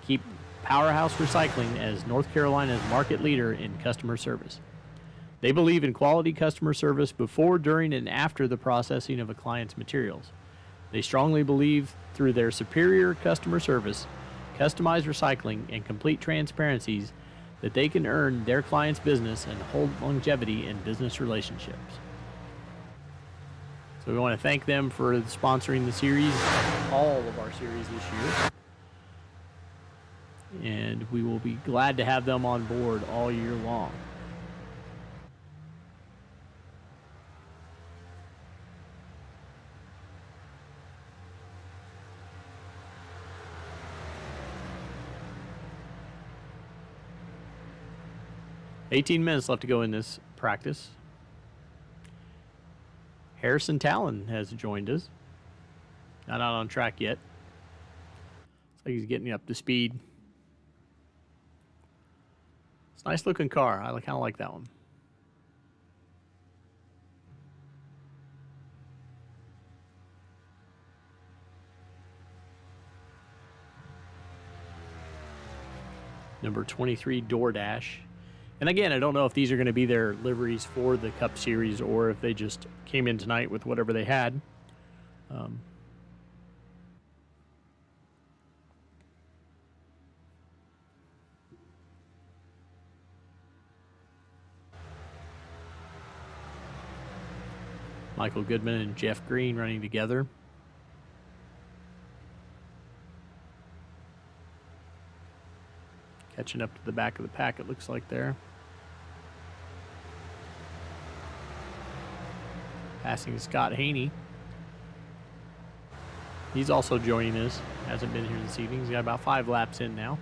keep Powerhouse Recycling as North Carolina's market leader in customer service. They believe in quality customer service before, during, and after the processing of a client's materials. They strongly believe through their superior customer service, customized recycling, and complete transparencies that they can earn their clients' business and hold longevity in business relationships. So we want to thank them for sponsoring the series, all of our series this year. And we will be glad to have them on board all year long. "18 minutes left to go in this practice. Harrison Talon has joined us. Not out on track yet. Looks like he's getting up to speed. It's a nice looking car. I kind of like that one. Number 23 DoorDash. And again, I don't know if these are going to be their liveries for the Cup Series or if they just came in tonight with whatever they had. Michael Goodman and Jeff Green running together. Catching up to the back of the pack, it looks like there. Passing Scott Haney. He's also joining us. Hasn't been here this evening. He's got about 5 laps in now.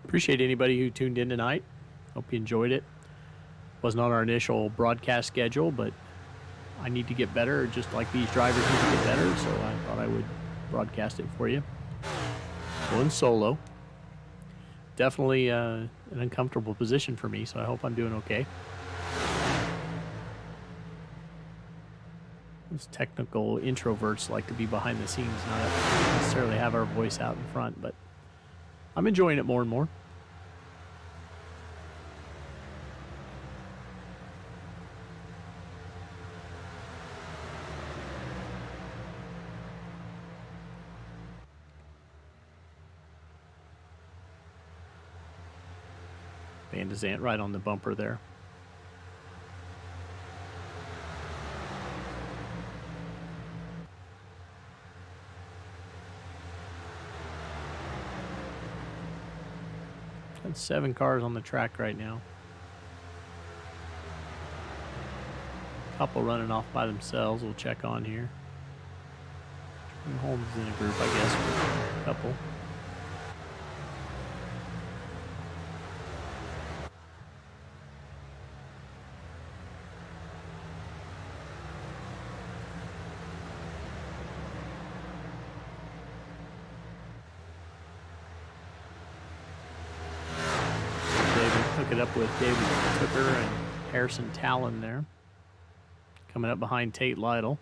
Appreciate anybody who tuned in tonight. Hope you enjoyed it. Wasn't on our initial broadcast schedule, but I need to get better, just like these drivers need to get better, so I thought I would broadcast it for you. Going solo. Definitely an uncomfortable position for me, so I hope I'm doing okay. Those technical introverts like to be behind the scenes, not necessarily have our voice out in front, but I'm enjoying it more and more. Van de Zandt right on the bumper there. Got 7 cars on the track right now. Couple running off by themselves. We'll check on here. Holmes is in a group, I guess, with a couple. It up with David Tooker and Harrison Talon there. Coming up behind Tate Lytle.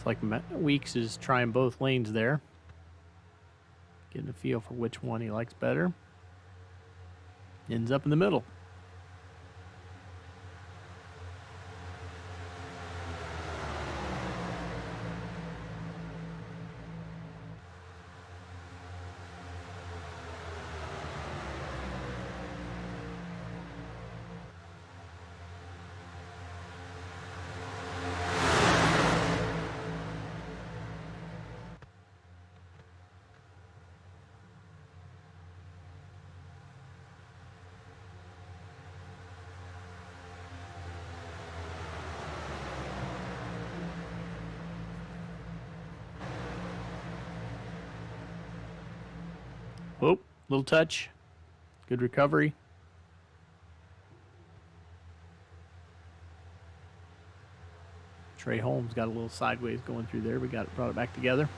Looks like Weeks is trying both lanes there. Getting a feel for which one he likes better. Ends up in the middle. Oh, little touch. Good recovery. Trey Holmes got a little sideways going through there. We brought it back together.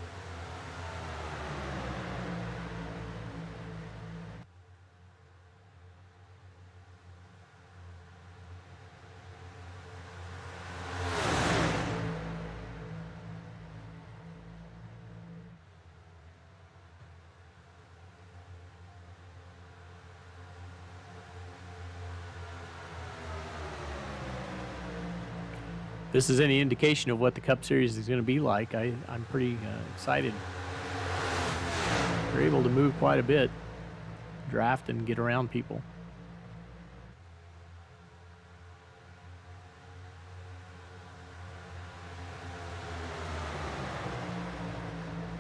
This is any indication of what the Cup Series is going to be like. I'm pretty excited. They're able to move quite a bit, draft and get around people.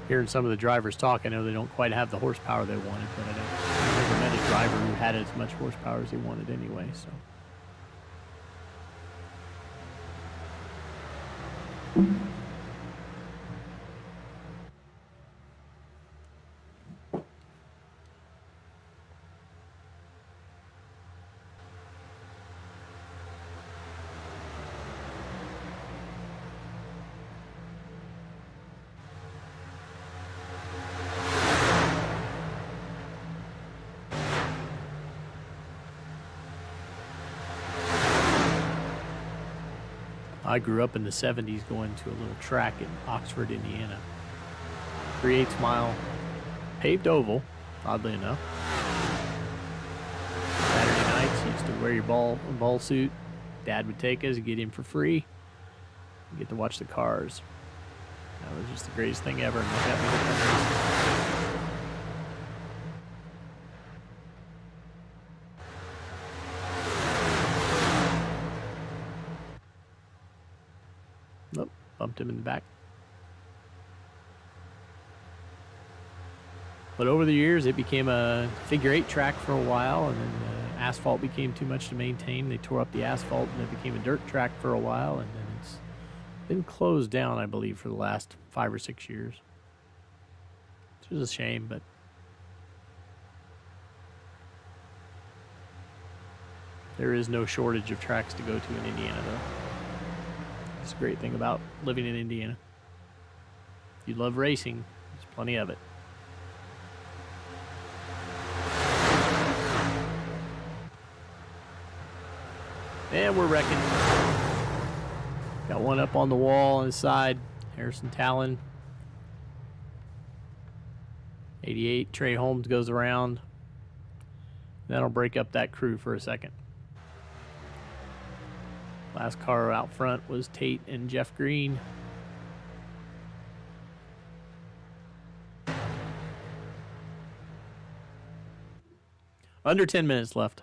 Hearing some of the drivers talk, I know they don't quite have the horsepower they wanted, but I've never met a driver who had as much horsepower as they wanted anyway, so. I grew up in the 70s going to a little track in Oxford, Indiana. 3/8 mile paved oval, oddly enough. Saturday nights, you used to wear your ball suit. Dad would take us, get in for free. You get to watch the cars. That was just the greatest thing ever. And look at me with that race. Nope, bumped him in the back. But over the years, it became a figure-8 track for a while, and then asphalt became too much to maintain. They tore up the asphalt, and it became a dirt track for a while, and then it's been closed down, I believe, for the last 5 or 6 years. Which is a shame, but there is no shortage of tracks to go to in Indiana, though. It's a great thing about living in Indiana. If you love racing, there's plenty of it. And we're wrecking. Got one up on the wall on the side. Harrison Talon. 88. Trey Holmes goes around. That'll break up that crew for a second. Last car out front was Tate and Jeff Green. Under 10 minutes left.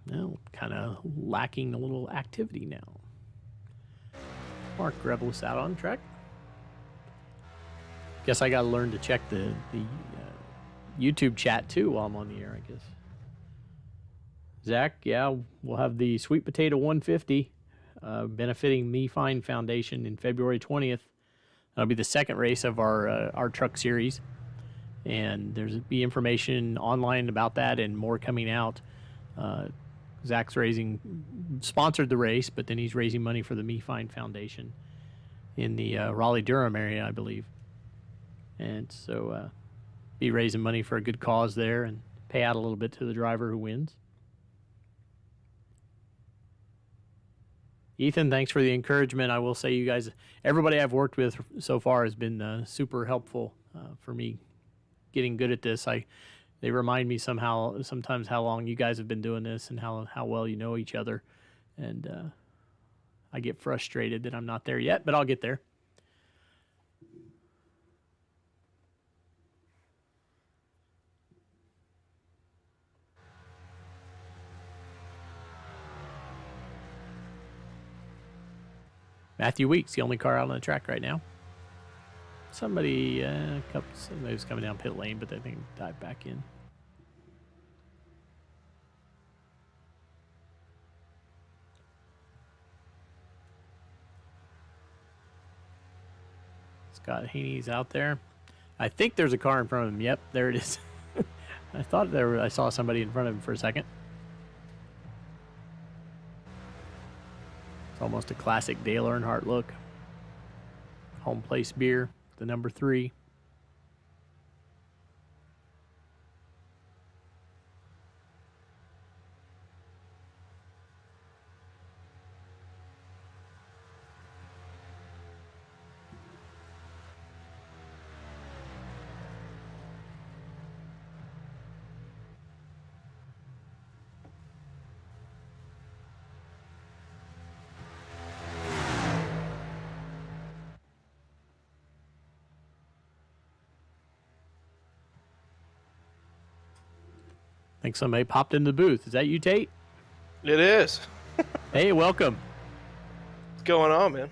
Now, kind of lacking a little activity now. Mark Rebel's out on track. Guess I got to learn to check the YouTube chat too while I'm on the air, I guess. Zach, yeah, we'll have the Sweet Potato 150 benefiting Me Fine Foundation in February 20th. That'll be the second race of our truck series, and there's be information online about that and more coming out. Zach's sponsored the race, but then he's raising money for the Me Fine Foundation in the Raleigh-Durham area, I believe. And so be raising money for a good cause there and pay out a little bit to the driver who wins. Ethan, thanks for the encouragement. I will say you guys, everybody I've worked with so far has been super helpful for me getting good at this. They remind me sometimes how long you guys have been doing this and how well you know each other. And I get frustrated that I'm not there yet, but I'll get there. Matthew Weeks, the only car out on the track right now. Somebody's coming down pit lane, but they think dive back in. Scott Haney's out there. I think there's a car in front of him. Yep, there it is. I saw somebody in front of him for a second. It's almost a classic Dale Earnhardt look. Home place beer, the number 3. I think somebody popped in the booth. Is that you, Tate? It is. Hey, welcome. What's going on, man?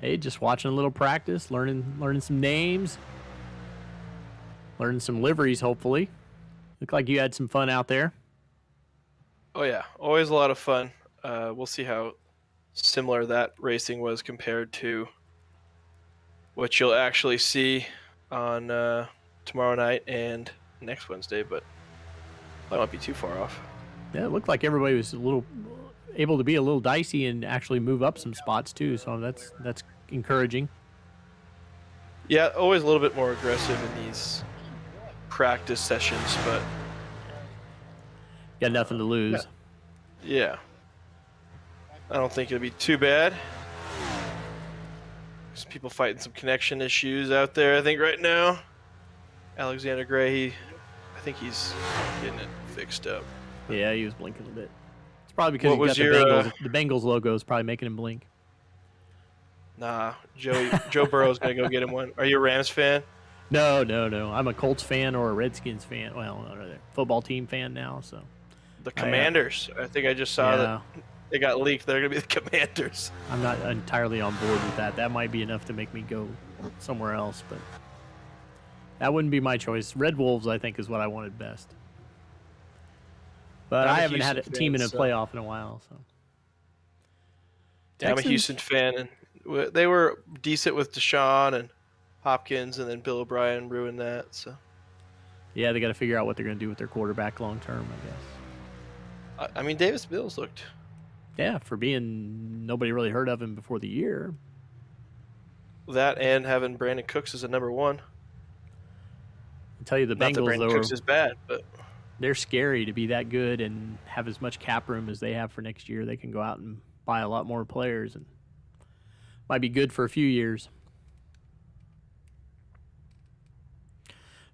Hey, just watching a little practice, learning some names, learning some liveries, hopefully. Looked like you had some fun out there. Oh, yeah. Always a lot of fun. We'll see how similar that racing was compared to what you'll actually see on tomorrow night and next Wednesday, but that won't be too far off. Yeah, it looked like everybody was able to be a little dicey and actually move up some spots too, so that's encouraging. Yeah, always a little bit more aggressive in these practice sessions, but got nothing to lose. Yeah. I don't think it'll be too bad. There's people fighting some connection issues out there, I think, right now. Alexander Gray, I think he's getting it fixed up. Yeah, he was blinking a bit. It's probably because the Bengals logo is probably making him blink. Nah, Joe Burrow's going to go get him one. Are you a Rams fan? No. I'm a Colts fan or a Redskins fan. Well, football team fan now, so. The Commanders. I think I just saw that they got leaked. They're going to be the Commanders. I'm not entirely on board with that. That might be enough to make me go somewhere else, but that wouldn't be my choice. Red Wolves, I think, is what I wanted best. But I haven't had a team in a playoff in a while, so. I'm a Houston fan, and they were decent with Deshaun and Hopkins, and then Bill O'Brien ruined that. So. Yeah, they got to figure out what they're going to do with their quarterback long term, I guess. I mean, Davis Mills looked. Yeah, for being nobody really heard of him before the year. That and having Brandon Cooks as a number 1. I'll tell you, the Not Bengals, that Brandon Cooks is bad, but they're scary to be that good and have as much cap room as they have for next year. They can go out and buy a lot more players and might be good for a few years.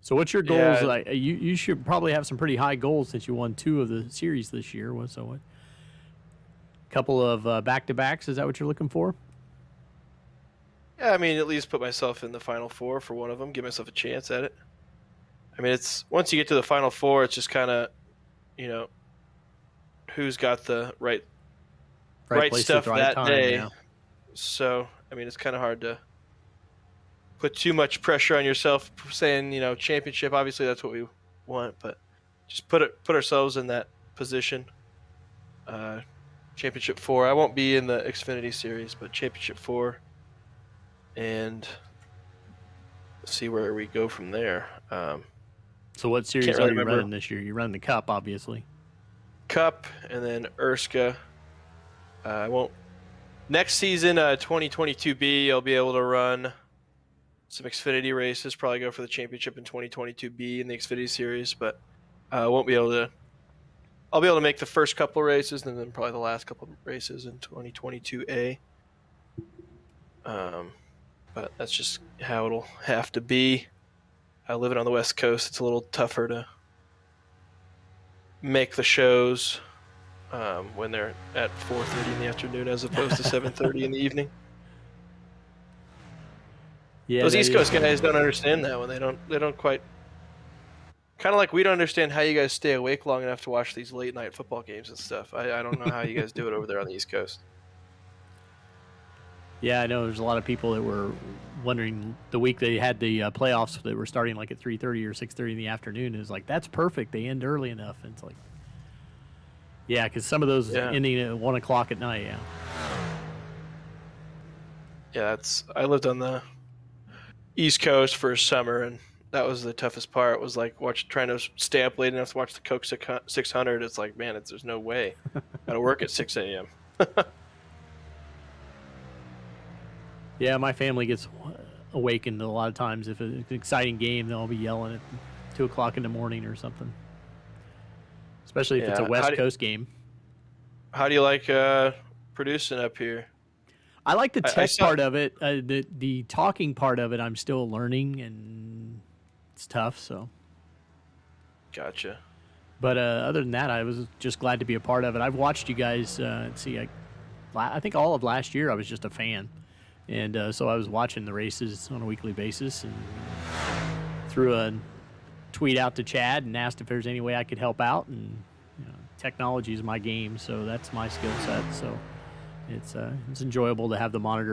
So what's your goals? Yeah. You should probably have some pretty high goals since you won 2 of the series this year. So what? Couple of back-to-backs, is that what you're looking for? Yeah, I mean, at least put myself in the Final Four for one of them, give myself a chance at it. I mean, it's once you get to the Final Four, it's just kind of, who's got the right stuff that day. Yeah. So, I mean, it's kind of hard to put too much pressure on yourself saying, championship. Obviously, that's what we want, but just put ourselves in that position. Championship 4. I won't be in the Xfinity Series, but Championship 4, and see where we go from there. So what series Can't are really you remember. running this year? You're running the Cup, obviously. Cup, and then Erska. I won't. Next season, 2022B, I'll be able to run some Xfinity races. Probably go for the championship in 2022B in the Xfinity Series, but I won't be able to. I'll be able to make the first couple races, and then probably the last couple races in 2022A. But that's just how it'll have to be. Living on the West Coast, it's a little tougher to make the shows when they're at 4:30 in the afternoon as opposed to 7:30 in the evening. Yeah, Those that East is Coast good. guys don't understand that one. They don't quite. Kind of like we don't understand how you guys stay awake long enough to watch these late night football games and stuff. I don't know how you guys do it over there on the East Coast. Yeah, I know there's a lot of people that were wondering the week they had the playoffs that were starting like at 3:30 or 6:30 in the afternoon. It was like, that's perfect. They end early enough. And it's like, yeah, because some of those ending at 1 o'clock at night, yeah. Yeah, I lived on the East Coast for a summer, and that was the toughest part. Was like trying to stay up late enough to watch the Coke 600. It's like, man, there's no way. Got to work at 6 a.m. Yeah, my family gets awakened a lot of times. If it's an exciting game, they'll be yelling at 2 o'clock in the morning or something. Especially if it's a West Coast game. How do you like producing up here? I like the tech part of it. The talking part of it, I'm still learning, and it's tough. So. Gotcha. But other than that, I was just glad to be a part of it. I've watched you guys. I think all of last year I was just a fan, and so I was watching the races on a weekly basis, and threw a tweet out to Chad and asked if there's any way I could help out. And technology is my game, so that's my skill set. So it's enjoyable to have the monitor